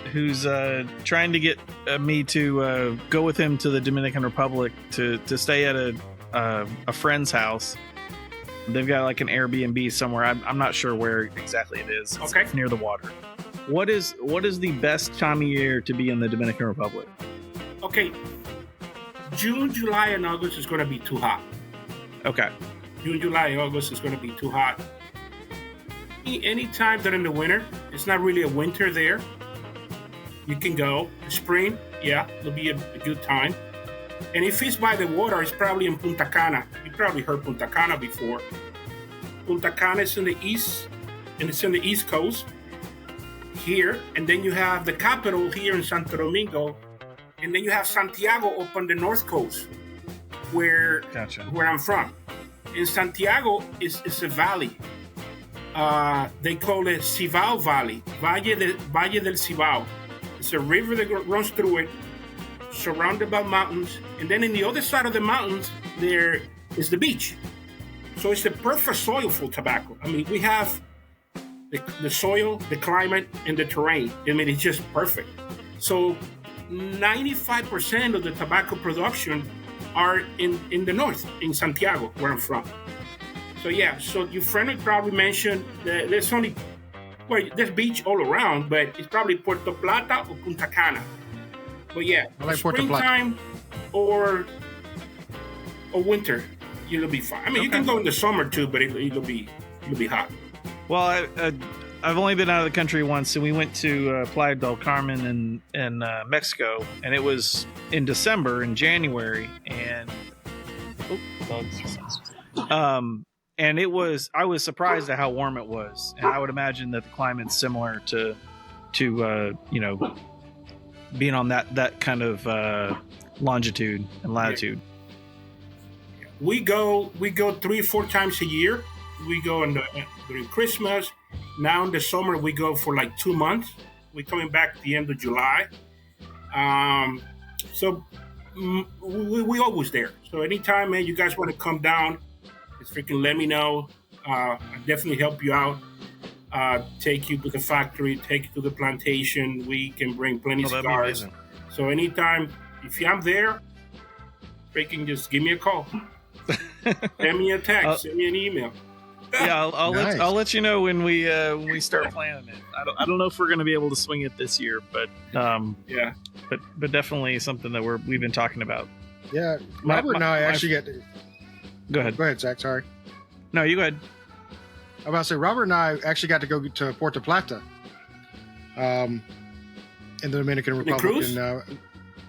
trying to get me to go with him to the Dominican Republic to stay at a friend's house. They've got like an Airbnb somewhere. I'm not sure where exactly it is. It's near the water. What is the best time of year to be in the Dominican Republic? Okay. June, July, and August is going to be too hot. Okay. June, July, and August is going to be too hot. Any time during the winter, it's not really a winter there. You can go. Spring, it'll be a good time. And if it's by the water, it's probably in Punta Cana. You probably heard Punta Cana before. Punta Cana is in the east, and it's in the East Coast here. And then you have the capital here in Santo Domingo. And then you have Santiago up on the North Coast, where I'm from. And Santiago is a valley. They call it Cibao Valley, Valle del Cibao. It's a river that runs through it, surrounded by mountains. And then in the other side of the mountains, there is the beach. So it's the perfect soil for tobacco. I mean, we have the soil, the climate, and the terrain. I mean, it's just perfect. So 95% of the tobacco production are in the north, in Santiago, where I'm from. So so your friend would probably mention that there's beach all around, but it's probably Puerto Plata or Punta Cana. But like springtime or winter, it'll be fine. I mean, you can go in the summer too, but it'll be hot. Well, I've only been out of the country once, and we went to Playa del Carmen in Mexico, and it was in December and January, and and I was surprised at how warm it was, and I would imagine that the climate's similar to being on that kind of longitude and latitude. We go 3 or 4 times a year we go during Christmas. Now in the summer, we go for like 2 months. We're coming back at the end of July. So we always there. So anytime, man, you guys want to come down, just freaking let me know. I'll definitely help you out. Take you to the factory, take you to the plantation. We can bring plenty of cigars. So anytime, if I'm there, freaking just give me a call. Send me a text, send me an email. Yeah, Nice. I'll let you know when we start planning it. I don't know if we're going to be able to swing it this year, but Yeah. but definitely something that we've been talking about. Yeah, Robert and I actually got to. Go ahead. Go ahead, Zach. Sorry. No, you go ahead. I'm about to say Robert and I actually got to go to Puerto Plata, in the Dominican Republic. cruise?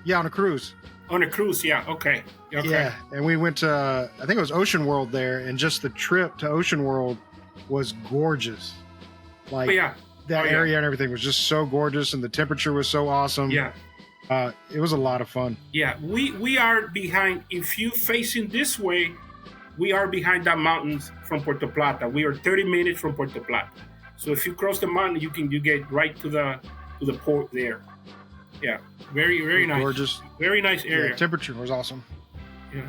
Yeah, on a cruise. On a cruise, yeah. Okay. Yeah, and we went to I think it was Ocean World there, and just the trip to Ocean World was gorgeous. Like that area and everything was just so gorgeous, and the temperature was so awesome. Yeah. It was a lot of fun. Yeah. We are behind. If you facing this way, we are behind the mountains from Puerto Plata. We are 30 minutes from Puerto Plata. So if you cross the mountain, you get right to the port there. Yeah. Very nice. Gorgeous. Very nice area. Yeah, temperature was awesome. Yeah.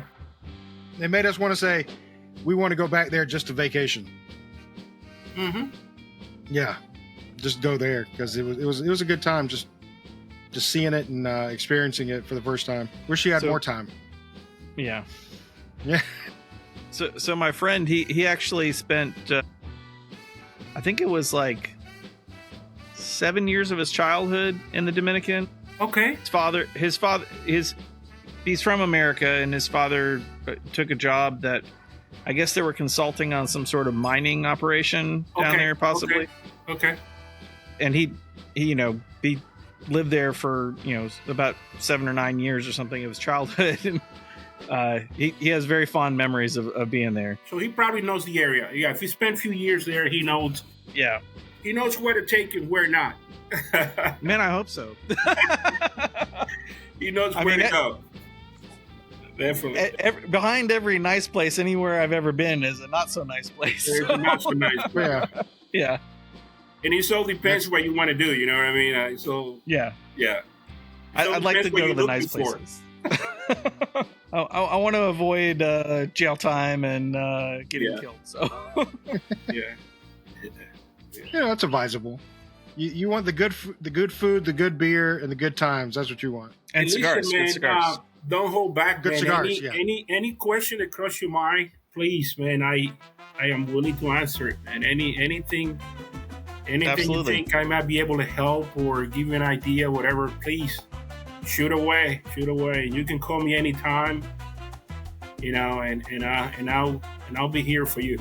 They made us want to say we want to go back there just to vacation. Mm-hmm. Yeah, just go there because it was a good time just seeing it and experiencing it for the first time. Wish you had more time. Yeah. Yeah. So my friend, he actually spent I think it was like 7 years of his childhood in the Dominican. Okay. He's from America, and his father took a job that I guess they were consulting on some sort of mining operation down there, possibly. Okay. And he lived there for about 7 or 9 years or something of his childhood, and he has very fond memories of being there. So he probably knows the area. Yeah, if he spent a few years there, he knows. Yeah. He knows where to take and where not. Man, I hope so. He knows where to go. Definitely. Behind every nice place anywhere I've ever been is a not so nice place. There's a not so nice place. Yeah. And it so depends what you want to do. You know what I mean? Yeah. I'd like to go to the nice places. I want to avoid jail time and getting killed. So yeah. That's advisable. You want the good food, the good beer, and the good times. That's what you want. And cigars. Man, good cigars. Don't hold back, good man. Cigars. Any question that crosses your mind, please, man. I am willing to answer it, man. Anything Absolutely. You think I might be able to help or give you an idea, whatever, please shoot away. You can call me anytime, and I'll be here for you.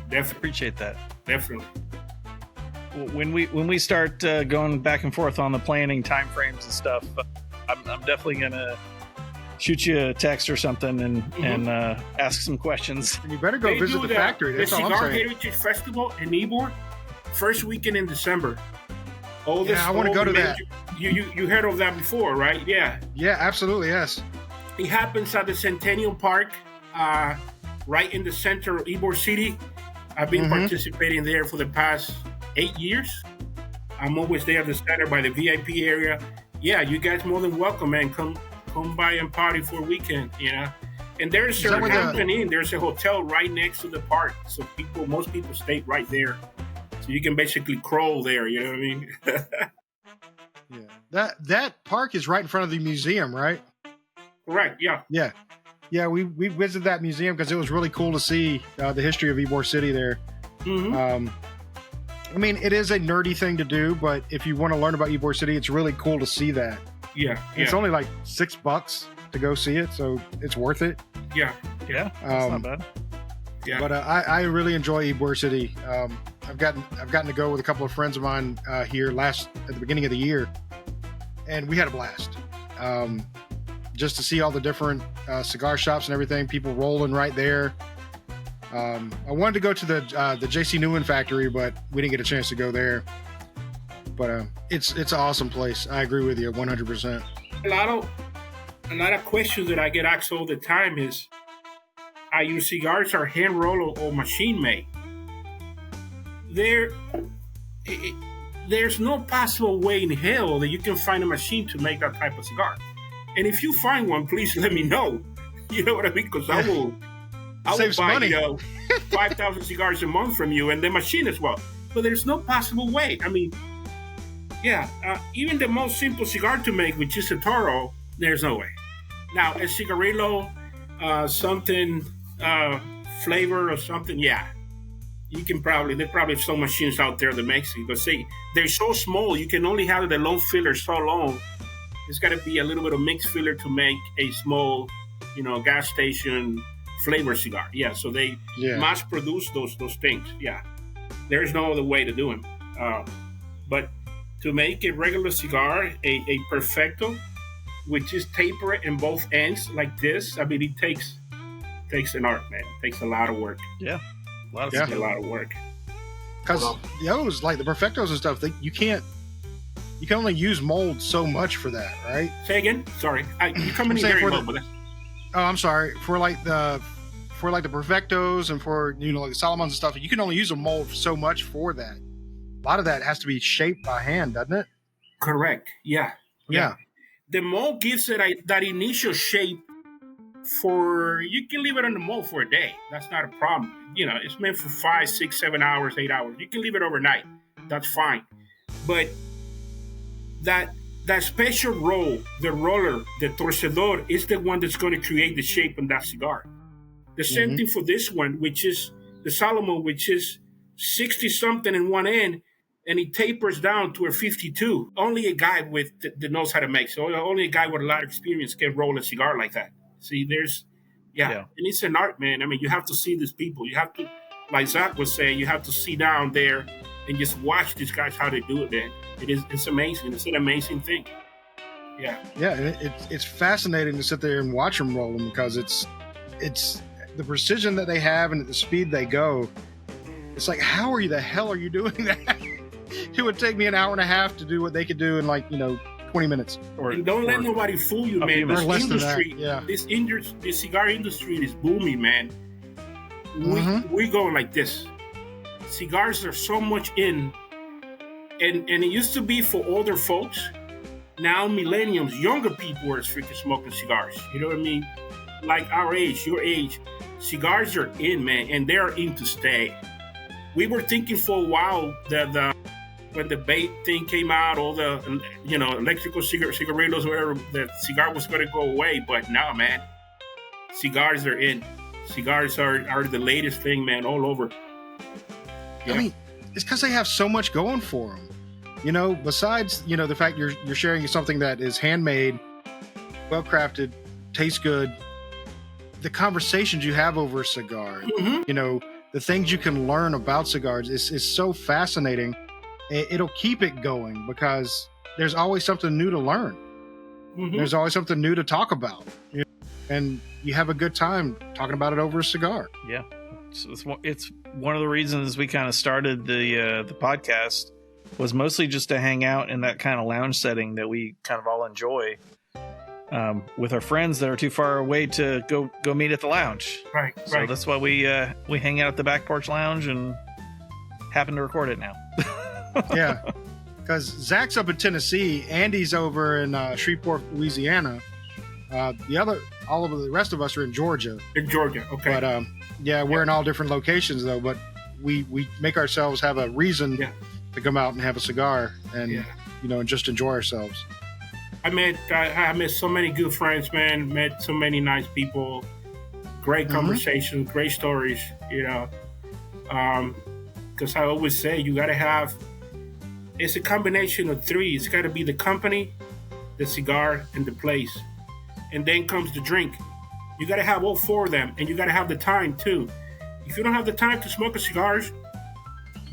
Definitely Appreciate that. Definitely. When we start going back and forth on the planning time frames and stuff, I'm definitely gonna shoot you a text or something and ask some questions. And you better go visit the factory. That's the all I'm Cigar saying. Heritage Festival in Ybor, first weekend in December. I want to go to that. You heard of that before, right? Yeah. Yeah, absolutely, yes. It happens at the Centennial Park, right in the center of Ybor City. I've been participating there for the past 8 years. I'm always there at the center by the VIP area. Yeah, you guys more than welcome, man. Come by and party for a weekend, And there's a there's a hotel right next to the park, so most people stay right there. So you can basically crawl there. You know what I mean? Yeah. That park is right in front of the museum, right? Correct. Yeah. Yeah. We visited that museum because it was really cool to see the history of Ybor City there. Mm-hmm. I mean, it is a nerdy thing to do, but if you want to learn about Ybor City, it's really cool to see that. Yeah. It's only like $6 to go see it, so it's worth it. Yeah. That's not bad. Yeah. But I really enjoy Ybor City. I've gotten to go with a couple of friends of mine here at the beginning of the year, and we had a blast. Just to see all the different cigar shops and everything, people rolling right there. I wanted to go to the J.C. Newman factory, but we didn't get a chance to go there. But it's an awesome place. I agree with you 100%. A lot of questions that I get asked all the time is, are your cigars hand rolled or machine made? there's no possible way in hell that you can find a machine to make that type of cigar. And if you find one, please let me know. You know what I mean? Because I will buy 5,000 cigars a month from you and the machine as well. But there's no possible way. I mean, even the most simple cigar to make, which is a Toro, there's no way. Now, a cigarillo, something flavor or something, you can there probably some machines out there that makes it. But see, they're so small, you can only have the long filler so long. There's got to be a little bit of mixed filler to make a small, gas station flavor cigar. Yeah, so they mass produce those things. Yeah, there's no other way to do them. But to make a regular cigar, a perfecto, which is taper in both ends like this, I mean, it takes an art, man. It takes a lot of work. Yeah, a lot of work. Because those, like the perfectos and stuff, you can only use mold so much for that, right? Say again. Sorry, you coming in very low with it. Oh, I'm sorry. For like the perfectos and for like the Solomons and stuff, you can only use a mold so much for that. A lot of that has to be shaped by hand, doesn't it? Correct. Yeah. The mold gives it that initial shape. You can leave it on the mold for a day. That's not a problem. It's meant for 5, 6, 7 hours, 8 hours. You can leave it overnight. That's fine. But that special roll, the roller, the torcedor, is the one that's going to create the shape in that cigar. The same thing for this one, which is the Solomon, which is 60-something in one end, and it tapers down to a 52. Only a guy that knows how to make. So only a guy with a lot of experience can roll a cigar like that. See, and it's an art, man. I mean, you have to see these people. You have to, like Zach was saying, you have to sit down there and just watch these guys how they do it, man. It's amazing. It's an amazing thing. Yeah. Yeah, and it's fascinating to sit there and watch them roll them because it's the precision that they have and at the speed they go. It's like, how the hell are you doing that? It would take me an hour and a half to do what they could do in 20 minutes. And don't let nobody fool you, man. This industry, this cigar industry is booming, man. We going like this. Cigars are so much in, and it used to be for older folks. Now millennials, younger people are freaking smoking cigars. You know what I mean? Like our age, your age, cigars are in, man, and they're in to stay. We were thinking for a while that when the bait thing came out, all the electrical cigarillos, whatever, the cigar was going to go away. But now, man, cigars are in. Cigars are the latest thing, man, all over. Yeah. I mean, it's because they have so much going for them. Besides the fact you're sharing something that is handmade, well crafted, tastes good. The conversations you have over a cigar, the things you can learn about cigars is so fascinating. It'll keep it going because there's always something new to learn. There's always something new to talk about, and you have a good time talking about it over a cigar. Yeah, it's one of the reasons we kind of started the podcast was mostly just to hang out in that kind of lounge setting that we kind of all enjoy with our friends that are too far away to go meet at the lounge. Right. So that's why we hang out at the Back Porch Lounge and happen to record it now. Yeah, because Zach's up in Tennessee, Andy's over in Shreveport, Louisiana. All of the rest of us are in Georgia. In Georgia, okay. But we're in all different locations though. But we make ourselves have a reason to come out and have a cigar and and just enjoy ourselves. I met so many good friends, man. Met so many nice people. Great conversations, great stories. Because I always say you got to have. It's a combination of three. It's got to be the company, the cigar, and the place. And then comes the drink. You got to have all four of them, and you got to have the time, too. If you don't have the time to smoke a cigars,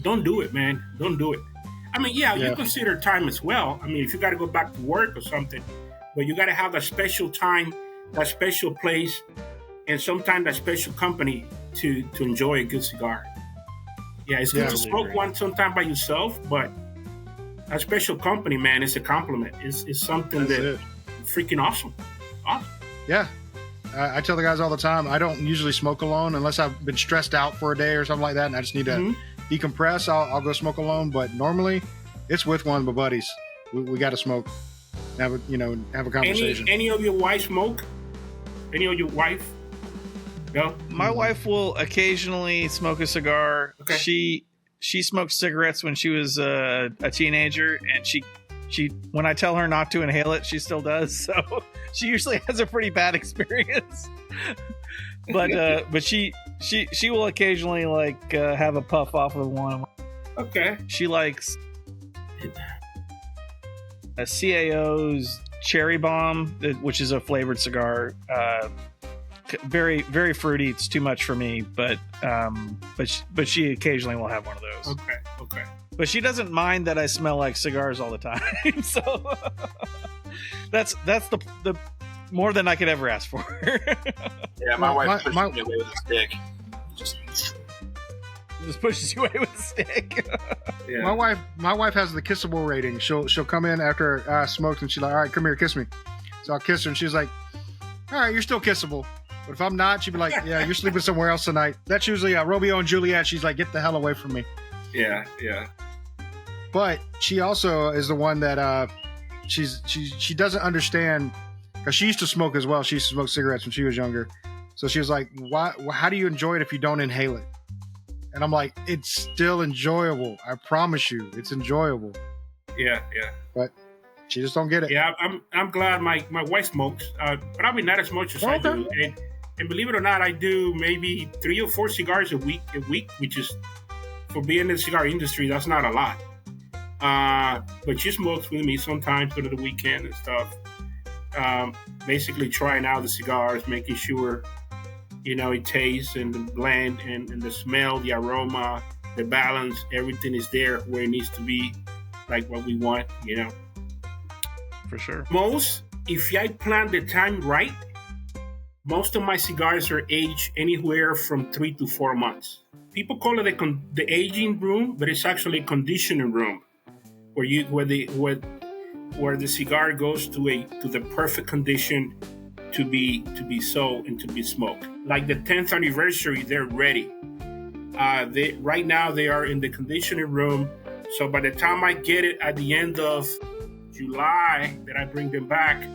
don't do it, man. Don't do it. I mean, you consider time as well. I mean, if you got to go back to work or something, but you got to have that special time, that special place, and sometimes that special company to enjoy a good cigar. Yeah, it's good to smoke one sometime by yourself, but a special company, man, it's a compliment. It's something that's freaking awesome. Awesome. Yeah. I tell the guys all the time, I don't usually smoke alone unless I've been stressed out for a day or something like that, and I just need to decompress, I'll go smoke alone. But normally, it's with one of my buddies. We got to smoke, have a conversation. Any of your wife smoke? Any of your wife? No. My wife will occasionally smoke a cigar. Okay. She smoked cigarettes when she was a teenager, and she when I tell her not to inhale it, she still does. So she usually has a pretty bad experience. But she will occasionally like have a puff off of one. Okay. She likes a CAO's Cherry Bomb, which is a flavored cigar. Very, very fruity. It's too much for me, but she occasionally will have one of those. Okay. But she doesn't mind that I smell like cigars all the time. So that's the more than I could ever ask for. Yeah, my wife pushes me away with a stick. Just pushes you away with a stick. Yeah. My wife has the kissable rating. She'll come in after I smoked, and she's like, "All right, come here, kiss me." So I'll kiss her, and she's like, "All right, you're still kissable." But if I'm not, she'd be like, "Yeah, you're sleeping somewhere else tonight." That's usually Romeo and Juliet. She's like, "Get the hell away from me." Yeah. But she also is the one that she doesn't understand, because she used to smoke as well. She used to smoke cigarettes when she was younger. So she was like, "Why? How do you enjoy it if you don't inhale it?" And I'm like, "It's still enjoyable. I promise you, it's enjoyable." Yeah. But she just don't get it. Yeah, I'm glad my wife smokes, probably not as much as I do. And believe it or not, I do maybe 3 or 4 cigars a week, which is, for being in the cigar industry, that's not a lot. But she smokes with me sometimes during the weekend and stuff. Basically trying out the cigars, making sure, it tastes and the blend and the smell, the aroma, the balance, everything is there where it needs to be, like what we want, For sure. If I plan the time right, most of my cigars are aged anywhere from 3 to 4 months. People call it the aging room, but it's actually a conditioning room, where the cigar goes to the perfect condition to be sold and to be smoked. Like the 10th anniversary, they're ready. Right now they are in the conditioning room. So by the time I get it at the end of July, that I bring them back,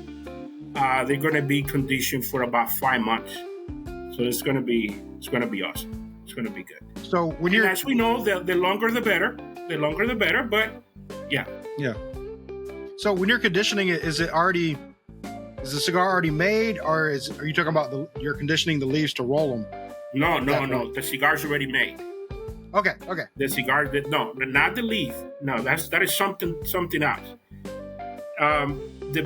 they're going to be conditioned for about 5 months. So it's going to be awesome. It's going to be good. So when you're, as we know, the longer the better. The longer the better. But yeah. So when you're conditioning it, is the cigar already made, or are you talking about you're conditioning the leaves to roll them? No. The cigar's already made. Okay. The cigar, not the leaf. No, that is something else. The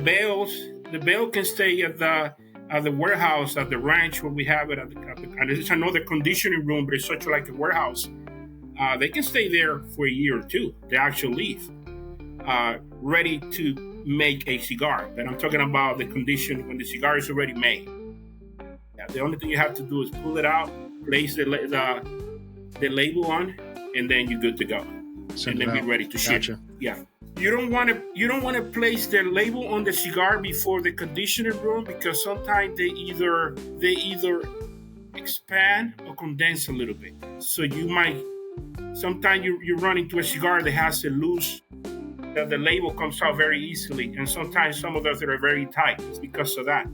bale can stay at the warehouse, at the ranch where we have it, and it's another conditioning room, but it's such like a warehouse. They can stay there for a year or two, the actual leaf, ready to make a cigar. But I'm talking about the condition when the cigar is already made. Yeah, the only thing you have to do is pull it out, place the label on, and then you're good to go. And then be ready to ship. Gotcha. Yeah. You don't want to place the label on the cigar before the conditioning room, because sometimes they either expand or condense a little bit. So sometimes you run into a cigar that has a loose, that the label comes out very easily, and sometimes some of those that are very tight. It's because of that.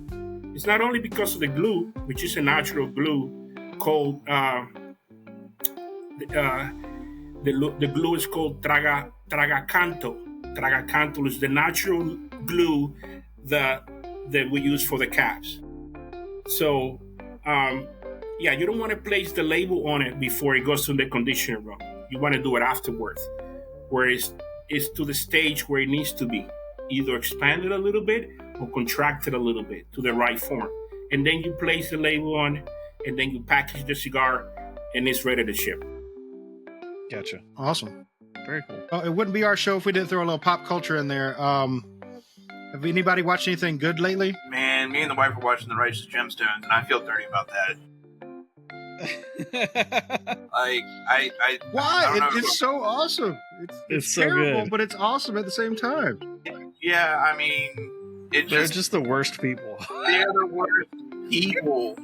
It's not only because of the glue, which is a natural glue called the glue is called Tragacanto. Tragacanto is the natural glue that we use for the caps. So, you don't want to place the label on it before it goes to the conditioning room. You want to do it afterwards, where it's to the stage where it needs to be, either expanded a little bit or contracted a little bit to the right form. And then you place the label on, and then you package the cigar, and it's ready to ship. Gotcha. Awesome. Very cool. It wouldn't be our show if we didn't throw a little pop culture in there. Have anybody watched anything good lately? Man, me and the wife were watching The Righteous Gemstones, and I feel dirty about that. Why? It's so awesome. It's so terrible, good. but it's awesome at the same time. Yeah, I mean, They're just the worst people. They're the worst people.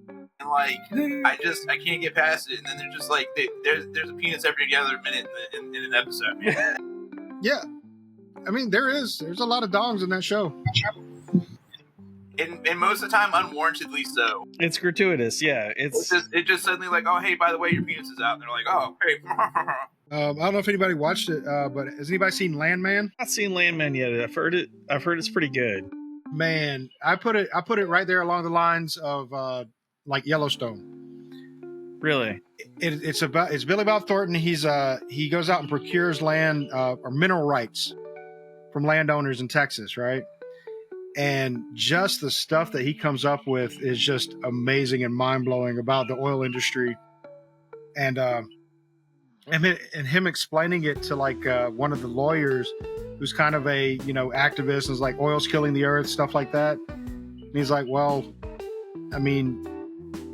And like I can't get past it. And then they're just like there's a penis every other minute in an episode. Yeah, I mean there's a lot of dongs in that show. And most of the time, unwarrantedly so. It's gratuitous, yeah. It just suddenly like, oh hey, by the way, your penis is out. And they're like, oh hey. I don't know if anybody watched it, but has anybody seen Landman? Not seen Landman yet. I've heard it's pretty good. Man, I put it right there along the lines of like Yellowstone. Really? It's Billy Bob Thornton. He goes out and procures land or mineral rights from landowners in Texas, right? And just the stuff that he comes up with is just amazing and mind blowing about the oil industry, and him explaining it to like one of the lawyers who's kind of a activist and is like oil's killing the earth, stuff like that. And he's like, well, I mean,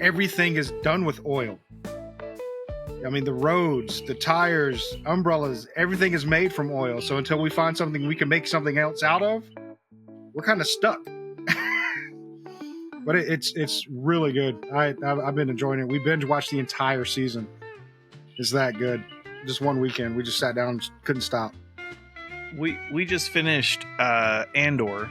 everything is done with oil. I mean, the roads, the tires, umbrellas, everything is made from oil. So until we find something we can make something else out of, we're kind of stuck. But it's really good. I've been enjoying it. We binge watched the entire season. It's that good. Just one weekend, we just sat down and couldn't stop. We just finished Andor.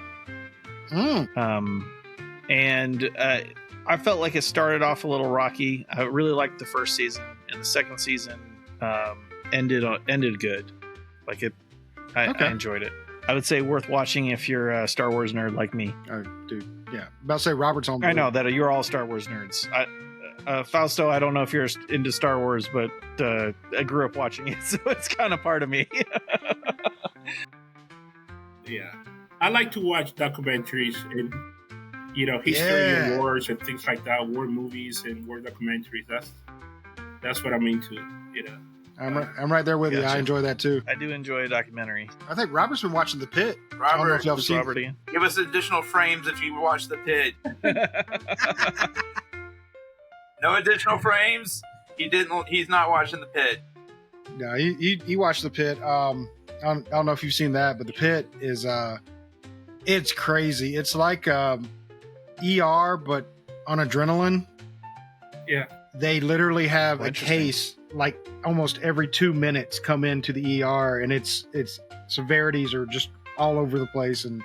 And I felt like it started off a little rocky. I really liked the first season, and the second season ended good. Like it, I enjoyed it. I would say worth watching if you're a Star Wars nerd like me. Oh, dude, yeah. About to say Robert's on board. I know that you're all Star Wars nerds. Fausto, I don't know if you're into Star Wars, but I grew up watching it, so it's kind of part of me. Yeah, I like to watch documentaries and history and wars and things like that, war movies and war documentaries. That's what I'm into. I'm right there with you. I enjoy that too. I do enjoy a documentary. I think Robert's been watching The Pit. Robert, I don't know if y'all seen Robert again. Give us additional frames if you watch The Pit. No additional frames. He's not watching The Pit. No, he watched The Pit. I don't know if you've seen that, but The Pit is it's crazy. It's like ER but on adrenaline. Yeah. They literally have a case like almost every 2 minutes come into the ER, and its severities are just all over the place, and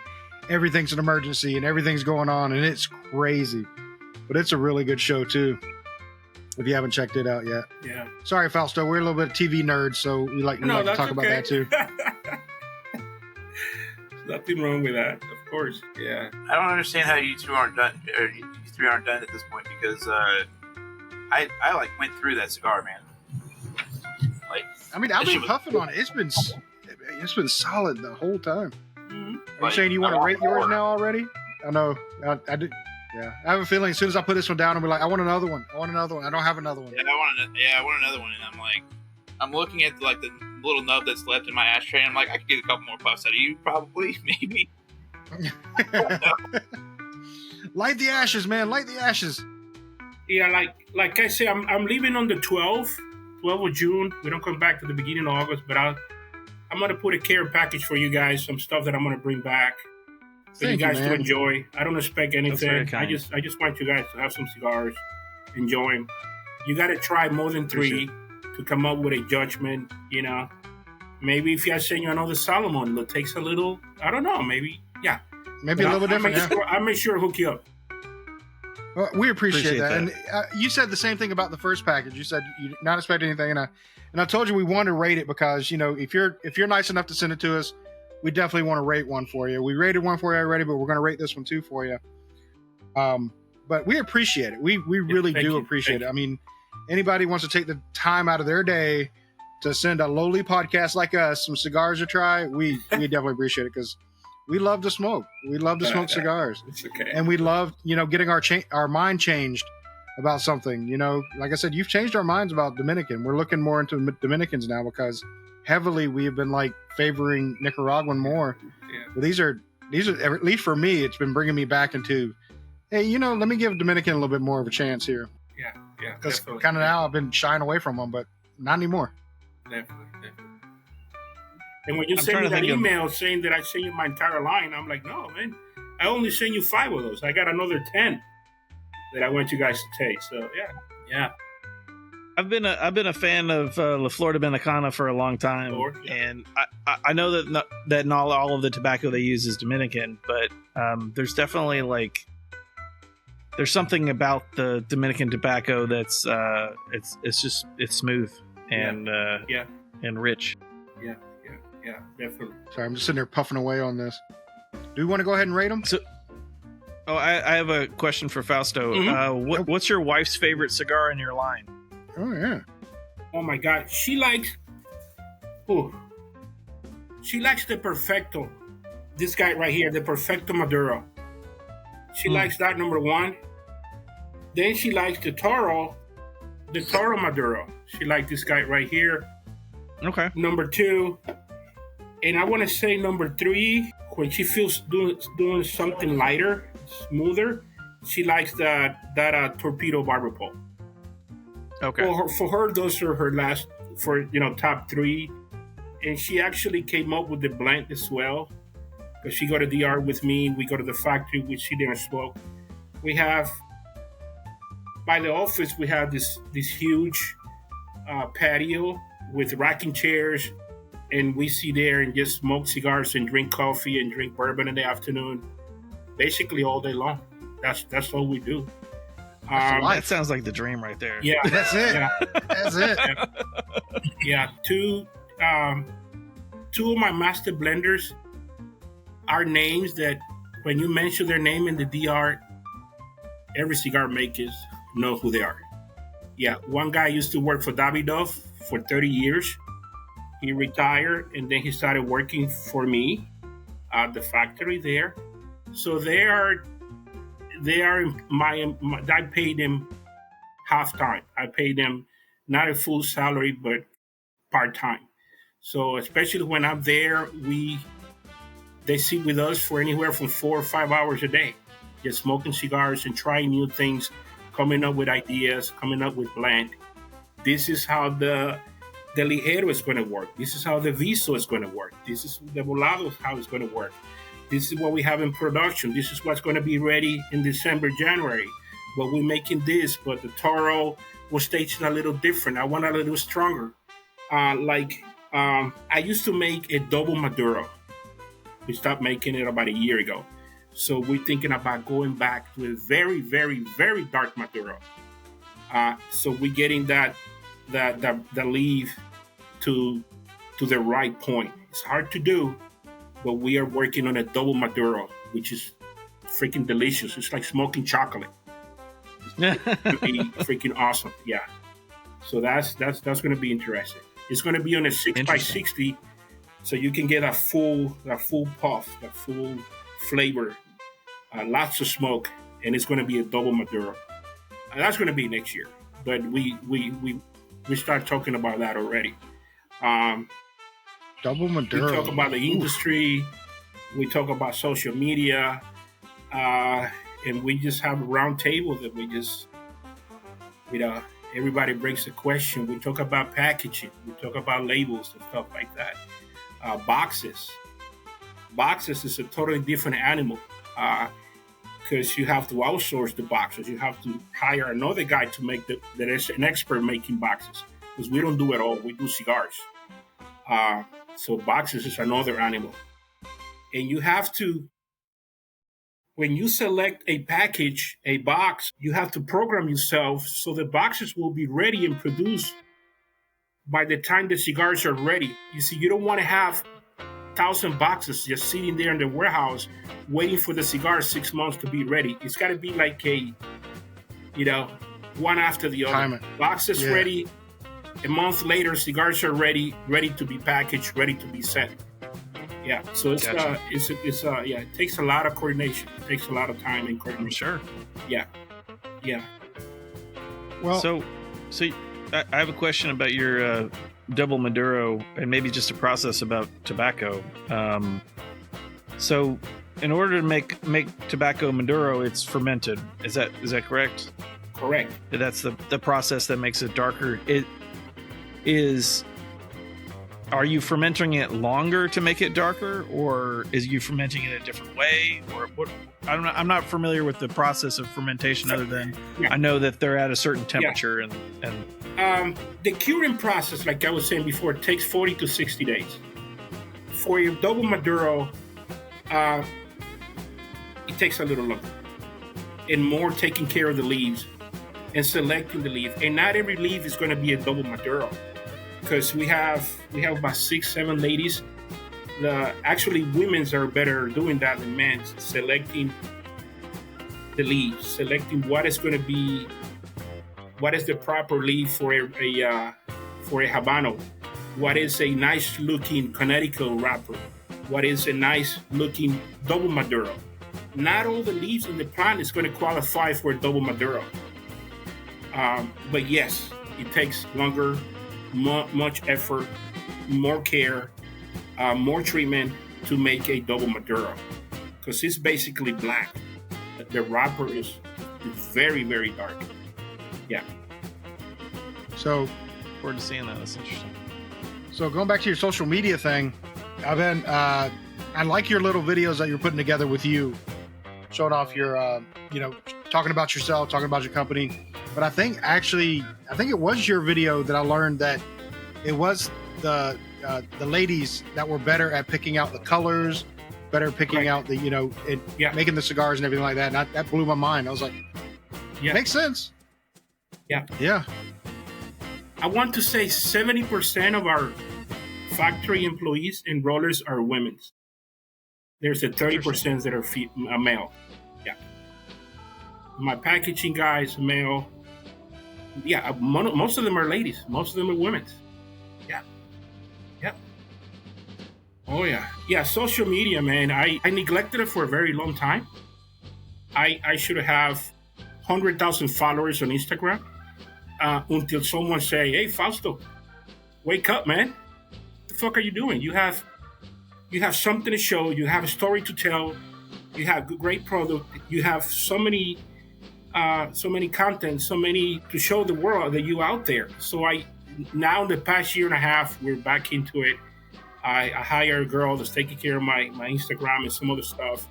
everything's an emergency and everything's going on, and it's crazy. But it's a really good show too, if you haven't checked it out yet. Yeah. Sorry, Fausto, we're a little bit of TV nerds, so we like to talk about that too. Nothing wrong with that, of course. Yeah. I don't understand how you two aren't done, or you three aren't done at this point, because I like went through that cigar, man. Like, I mean, I've been puffing on it. It's been solid the whole time. Mm-hmm. Are you saying you want to rate yours now already? I know. I do. Yeah, I have a feeling as soon as I put this one down, I'll be like, I want another one. I want another one. I don't have another one. Yeah, I want another one. And I'm looking at like the little nub that's left in my ashtray. And I'm like, I could get a couple more puffs out of you, probably, maybe. Light the ashes, man. Light the ashes. Yeah, like I say, I'm leaving on the 12th of June. We don't come back to the beginning of August, but I'm gonna put a care package for you guys. Some stuff that I'm gonna bring back for you guys to enjoy. I don't expect anything. I just want you guys to have some cigars, enjoy them. You got to try more than 3 to come up with a judgment. Maybe if I send you another Solomon, it takes a little. I don't know. Maybe a little bit different. I'll make sure to hook you up. Well, we appreciate that. And you said the same thing about the first package. You said you not expect anything, and I told you we want to rate it because if you're nice enough to send it to us, we definitely want to rate one for you. We rated one for you already, but we're going to rate this one too for you. But we appreciate it. We really do appreciate it. I mean, anybody wants to take the time out of their day to send a lowly podcast like us some cigars to try, we definitely appreciate it because we love to smoke. We love to smoke cigars. It's okay. And we love, getting our mind changed about something. Like I said, you've changed our minds about Dominican. We're looking more into Dominicans now because heavily we have been like favoring Nicaraguan more. Yeah. But these are at least for me, it's been bringing me back into, hey, let me give Dominican a little bit more of a chance here. Yeah. Because kind of now I've been shying away from them, but not anymore. Definitely. And when you send me that email saying that I sent you my entire line, I'm like, no, man, I only sent you 5 of those. I got another 10. that I want you guys to taste. So yeah. I've been a fan of La Flor Dominicana for a long time, and I know that not all of the tobacco they use is Dominican, but there's definitely there's something about the Dominican tobacco that's it's smooth and and rich. Yeah, definitely. Sorry, I'm just sitting there puffing away on this. Do you want to go ahead and rate them? So, I have a question for Fausto. Mm-hmm. What's your wife's favorite cigar in your line? Oh yeah. Oh my God, she likes the Perfecto. This guy right here, the Perfecto Maduro. She likes that, number one. Then she likes the Toro Maduro. She likes this guy right here. Okay. Number two, and I want to say number three, when she feels doing something lighter, smoother, she likes that Torpedo Barber Pole. Okay. For her, those are her last, top three. And she actually came up with the blend as well. Because she go to DR with me, we go to the factory, we sit there and smoke. We have, by the office, we have this huge patio with rocking chairs. And we sit there and just smoke cigars and drink coffee and drink bourbon in the afternoon. Basically all day long. That's all we do. That sounds like the dream right there. Yeah, that's it. Yeah. That's it. Yeah, two of my master blenders are names that when you mention their name in the DR, every cigar makers know who they are. Yeah, one guy used to work for Davidoff for 30 years. He retired and then he started working for me at the factory there. So I paid them half time. I paid them not a full salary, but part time. So especially when I'm there, they sit with us for anywhere from 4 or 5 hours a day, just smoking cigars and trying new things, coming up with ideas, coming up with blend. This is how the Ligero is going to work. This is how the Viso is going to work. This is the Volado how it's going to work. This is what we have in production. This is what's going to be ready in December, January. But we're making this, but the Toro was staged a little different. I want a little stronger. I used to make a double Maduro. We stopped making it about a year ago. So we're thinking about going back to a very, very, very dark Maduro. So we're getting that leaf to the right point. It's hard to do, but we are working on a double Maduro, which is freaking delicious. It's like smoking chocolate. It's going to be freaking awesome. Yeah. So that's going to be interesting. It's going to be on a 6x60, so you can get a full puff, a full flavor, lots of smoke, and it's going to be a double Maduro. That's going to be next year, but we start talking about that already. Double Maduro. We talk about the industry. We talk about social media, and we just have a round table that we just, everybody brings a question. We talk about packaging. We talk about labels and stuff like that. Boxes. Boxes is a totally different animal because you have to outsource the boxes. You have to hire another guy to make that is an expert making boxes because we don't do it all. We do cigars. So boxes is another animal. And you have to, when you select a package, a box, you have to program yourself so the boxes will be ready and produced by the time the cigars are ready. You see, you don't want to have 1,000 boxes just sitting there in the warehouse waiting for the cigar 6 months to be ready. It's got to be like one after the other. Boxes ready. A month later, cigars are ready to be packaged, ready to be sent. Yeah, so it takes a lot of coordination. It takes a lot of time and coordination. Sure. Yeah. Well, so I have a question about your double Maduro and maybe just a process about tobacco. So in order to make tobacco Maduro, it's fermented. Is that correct? Correct. That's the process that makes it darker. It is are you fermenting it longer to make it darker, or is you fermenting it a different way, or what? I'm not familiar with the process of fermentation other than I know that they're at a certain temperature and the curing process, like I was saying before, takes 40 to 60 days. For your double Maduro, it takes a little longer and more taking care of the leaves and selecting the leaf. And not every leaf is going to be a double Maduro, because we have about 6-7 ladies. Actually, women's are better doing that than men's, selecting the leaves, selecting what is going to be, what is the proper leaf for a Habano, what is a nice looking Connecticut wrapper, what is a nice looking double Maduro. Not all the leaves in the plant is going to qualify for a double Maduro. But yes, it takes longer, much effort, more care, more treatment to make a double Maduro, because it's basically black. The wrapper is very, very dark. Yeah. So, forward to seeing that. That's interesting. So going back to your social media thing, I've been I like your little videos that you're putting together with you, showing off your talking about yourself, talking about your company. But I think it was your video that I learned that it was the ladies that were better at picking out the colors, better picking out the making the cigars and everything like that. And that blew my mind. I was like, makes sense. Yeah. I want to say 70% of our factory employees and rollers are women. There's a 30% that are male. Yeah. My packaging guys, male. Yeah, most of them are ladies. Most of them are women. Yeah. Yeah. Oh, yeah. Yeah, social media, man. I neglected it for a very long time. I should have 100,000 followers on Instagram until someone say, "Hey, Fausto, wake up, man. What the fuck are you doing? You have something to show. You have a story to tell. You have great product. You have so many content, so many to show the world that you out there." So now in the past year and a half, we're back into it. I hire a girl that's taking care of my Instagram and some other stuff.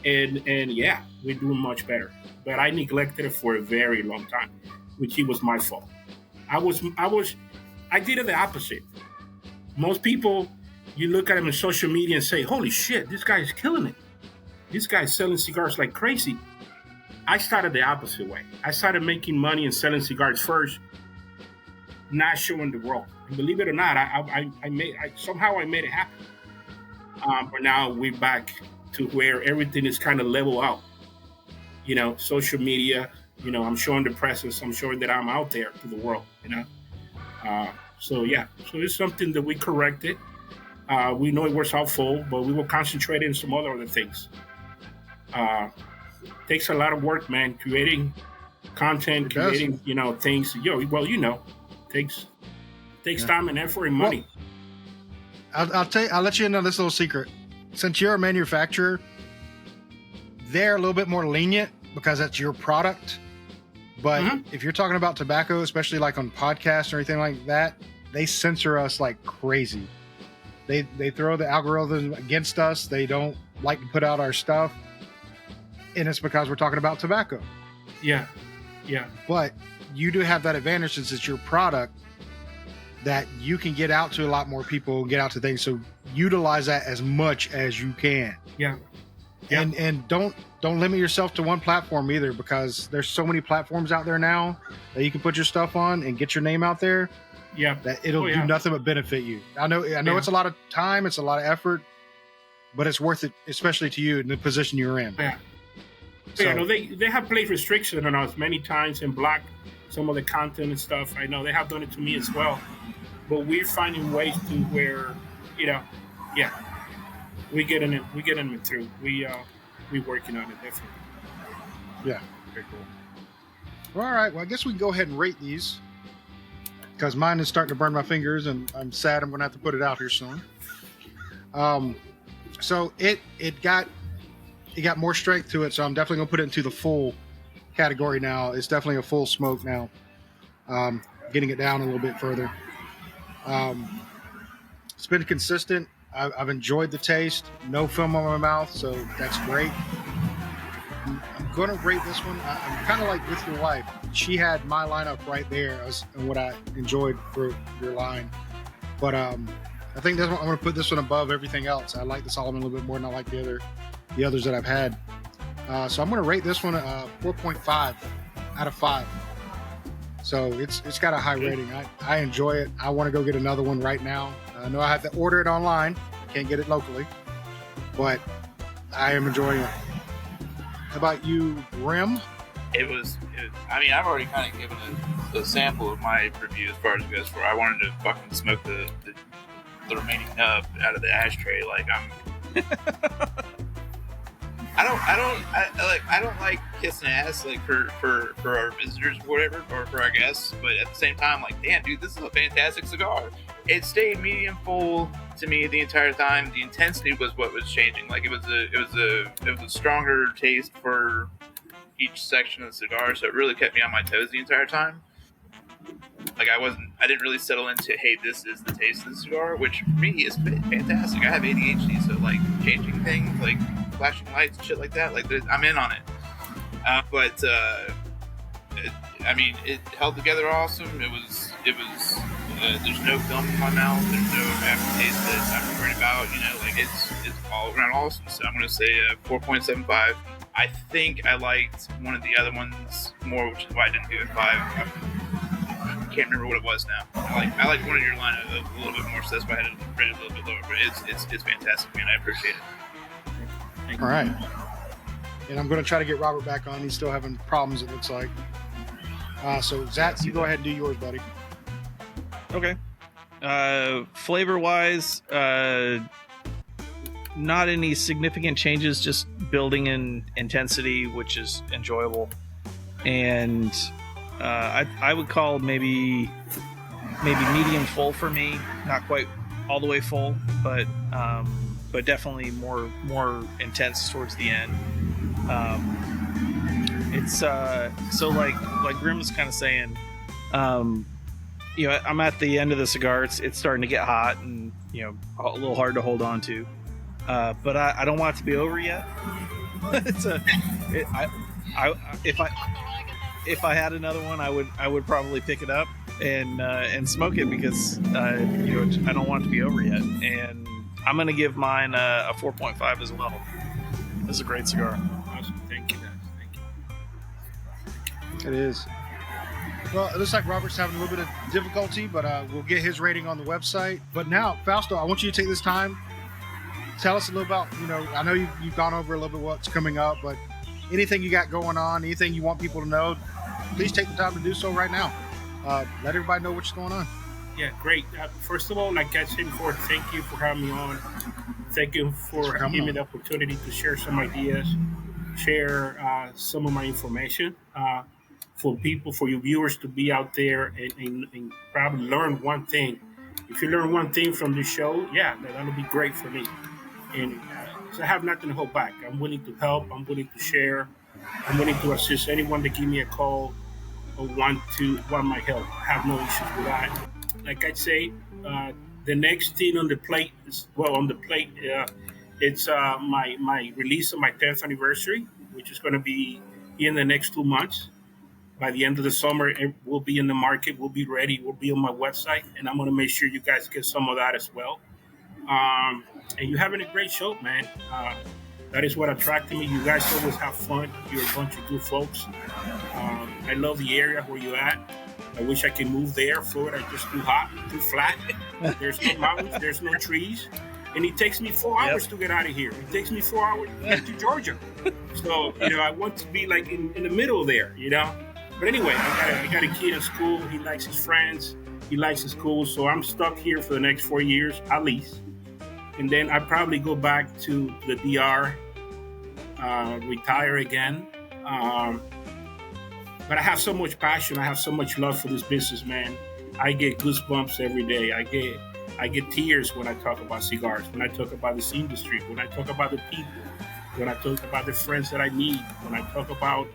And yeah, we're doing much better. But I neglected it for a very long time, which it was my fault. I did it the opposite. Most people, you look at them in social media and say, "Holy shit, this guy is killing it. This guy is selling cigars like crazy." I started the opposite way. I started making money and selling cigars first, not showing the world. And believe it or not, I somehow made it happen. But now we're back to where everything is kind of level out. Social media. I'm showing the presence. I'm showing that I'm out there to the world. So it's something that we corrected. We know it was helpful, but we will concentrate on some other things. Takes a lot of work, man. Creating content, creating things. Takes time and effort and money. Well, I'll let you know this little secret. Since you're a manufacturer, they're a little bit more lenient because that's your product. But if you're talking about tobacco, especially like on podcasts or anything like that, they censor us like crazy. They throw the algorithm against us. They don't like to put out our stuff. And it's because we're talking about tobacco. Yeah. But you do have that advantage since it's your product that you can get out to a lot more people and get out to things. So utilize that as much as you can. Yeah. And don't limit yourself to one platform either, because there's so many platforms out there now that you can put your stuff on and get your name out there. Yeah. That it'll do nothing but benefit you. I know it's a lot of time, it's a lot of effort, but it's worth it, especially to you in the position you're in. Yeah. So, they have placed restrictions on us many times and blocked some of the content and stuff. I know they have done it to me as well. But we're finding ways to where, we're getting it through. We're working on it, definitely. Yeah. Very cool. Well, all right. Well, I guess we can go ahead and rate these, because mine is starting to burn my fingers, and I'm sad I'm going to have to put it out here soon. So it got more strength to it, so I'm definitely going to put it into the full category now. It's definitely a full smoke now. Getting it down a little bit further. It's been consistent. I've enjoyed the taste. No film on my mouth, so that's great. I'm going to rate this one. I'm kind of like with your wife. She had my lineup right there as and what I enjoyed for your line. But I think this one, I'm going to put this one above everything else. I like the Solomon a little bit more than I like the others that I've had. So I'm going to rate this one 4.5 out of 5. So it's got a high rating. I enjoy it. I want to go get another one right now. I know I have to order it online. Can't get it locally. But I am enjoying it. How about you, Rim? I mean, I've already kind of given a sample of my review as far as it goes. For I wanted to fucking smoke the remaining nub out of the ashtray. Like I don't like kissing ass like for our visitors or whatever, or for our guests. But at the same time, like, damn, dude, this is a fantastic cigar. It stayed medium full to me the entire time. The intensity was what was changing. Like it was a stronger taste for each section of the cigar, so it really kept me on my toes the entire time. Like I didn't really settle into, hey, this is the taste of the cigar, which for me is fantastic. I have ADHD, so like changing things, like flashing lights and shit like that, like I'm in on it. It held together awesome. It was there's no film in my mouth. There's no aftertaste that I'm worried about. Like it's all around awesome. So I'm gonna say 4.75. I think I liked one of the other ones more, which is why I didn't give it 5. I can't remember what it was now. I like one of your line a little bit more, so that's why I had it rated a little bit lower. But it's fantastic, man. I appreciate it. All right. And I'm going to try to get Robert back on. He's still having problems, it looks like. So, Zach, you go ahead and do yours, buddy. Okay. Flavor-wise, not any significant changes, just building in intensity, which is enjoyable. And I would call maybe medium full for me. Not quite all the way full, but definitely more intense towards the end. It's so like Grim was kind of saying, I'm at the end of the cigar. It's starting to get hot and a little hard to hold on to. But I don't want it to be over yet. If I had another one, I would probably pick it up and smoke it because I don't want it to be over yet. And I'm gonna give mine a 4.5 as well. It's a great cigar. Awesome, thank you, guys. Thank you. It is. Well, it looks like Robert's having a little bit of difficulty, but we'll get his rating on the website. But now, Fausto, I want you to take this time. Tell us a little about, I know you've gone over a little bit what's coming up, but anything you got going on, anything you want people to know, please take the time to do so right now. Let everybody know what's going on. Yeah, great. First of all, like I said before, thank you for having me on. Thank you for giving me the opportunity to share some ideas, share some of my information for your viewers to be out there and probably learn one thing. If you learn one thing from this show, that'll be great for me. And so I have nothing to hold back. I'm willing to help. I'm willing to share. I'm willing to assist anyone that give me a call or want my help. I have no issues with that. Like I say, the next thing on the plate is it's my release of my 10th anniversary, which is going to be in the next 2 months. By the end of the summer, it will be in the market. We'll be ready. We'll be on my website, and I'm going to make sure you guys get some of that as well. And you're having a great show, man. That is what attracted me. You guys always have fun. You're a bunch of good folks. I love the area where you're at. I wish I could move there. Florida is just too hot, too flat. There's no mountains. There's no trees. And it takes me 4 hours to get out of here. It takes me 4 hours to get to Georgia. So, I want to be like in the middle there, But anyway, I got a kid in school. He likes his friends. He likes his school. So I'm stuck here for the next 4 years, at least. And then I probably go back to the DR, retire again. But I have so much passion. I have so much love for this business, man. I get goosebumps every day. I get tears when I talk about cigars, when I talk about this industry, when I talk about the people, when I talk about the friends that I meet, when I talk about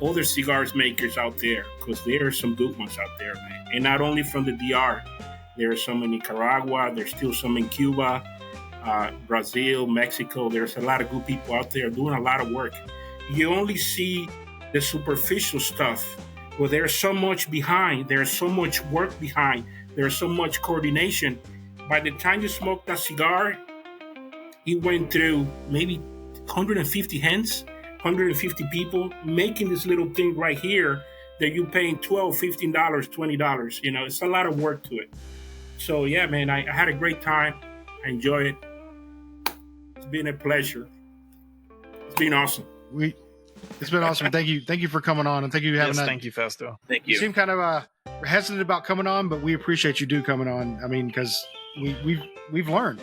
other cigars makers out there, because there are some good ones out there, man. And not only from the DR. There are some in Nicaragua. There's still some in Cuba, Brazil, Mexico. There's a lot of good people out there doing a lot of work. You only see the superficial stuff, but there's so much behind. There's so much work behind. There's so much coordination. By the time you smoke that cigar, it went through maybe 150 hands, 150 people making this little thing right here that you're paying $12, $15, $20. You know, it's a lot of work to it. So yeah, man, I had a great time. I enjoyed it. It's been a pleasure. It's been awesome. It's been awesome. Thank you for coming on, and thank you for having Thank you, Fausto. Thank you. You seem kind of hesitant about coming on, but we appreciate you coming on. I mean, because we've learned,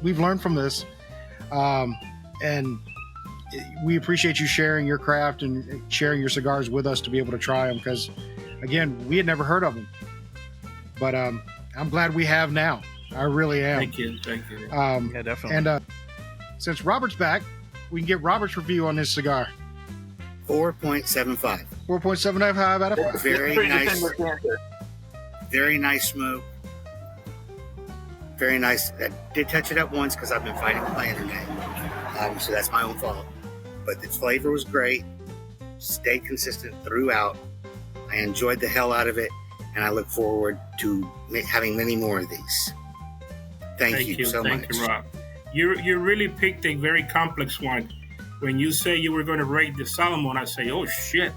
we've learned from this, and we appreciate you sharing your craft and sharing your cigars with us to be able to try them. Because again, we had never heard of them, but I'm glad we have now. I really am. Thank you. Yeah, definitely. And since Robert's back, we can get Robert's review on this cigar. 4.75. 4.75 out of 5. Very nice. Very nice smoke. Very nice. I did touch it up once because I've been fighting with my internet. So that's my own fault. But the flavor was great. Stayed consistent throughout. I enjoyed the hell out of it. And I look forward to having many more of these. Thank you so much. Thank you, Rob. You really picked a very complex one. When you say you were going to rate the Solomon, I say, oh, shit.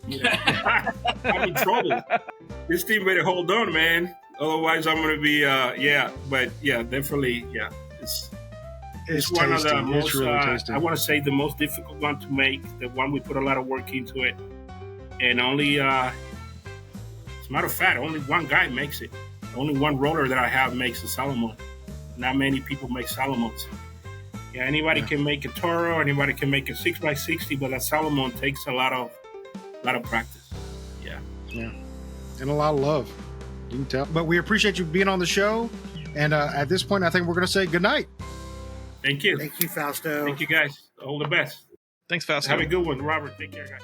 I'm in trouble. This team better hold on, man. Otherwise, I'm going to be, definitely, yeah. It's one of the most, it's really tasty. I want to say the most difficult one to make, the one we put a lot of work into it. And only, as a matter of fact, only one guy makes it. Only one roller that I have makes a Solomon. Not many people make Solomons. Yeah, anybody can make a Toro, anybody can make a 6x60, but a Solomon takes a lot of practice. Yeah, and a lot of love. You can tell. But we appreciate you being on the show. And at this point, I think we're going to say good night. Thank you. Thank you, Fausto. Thank you, guys. All the best. Thanks, Fausto. Have a good one, Robert. Take care, guys.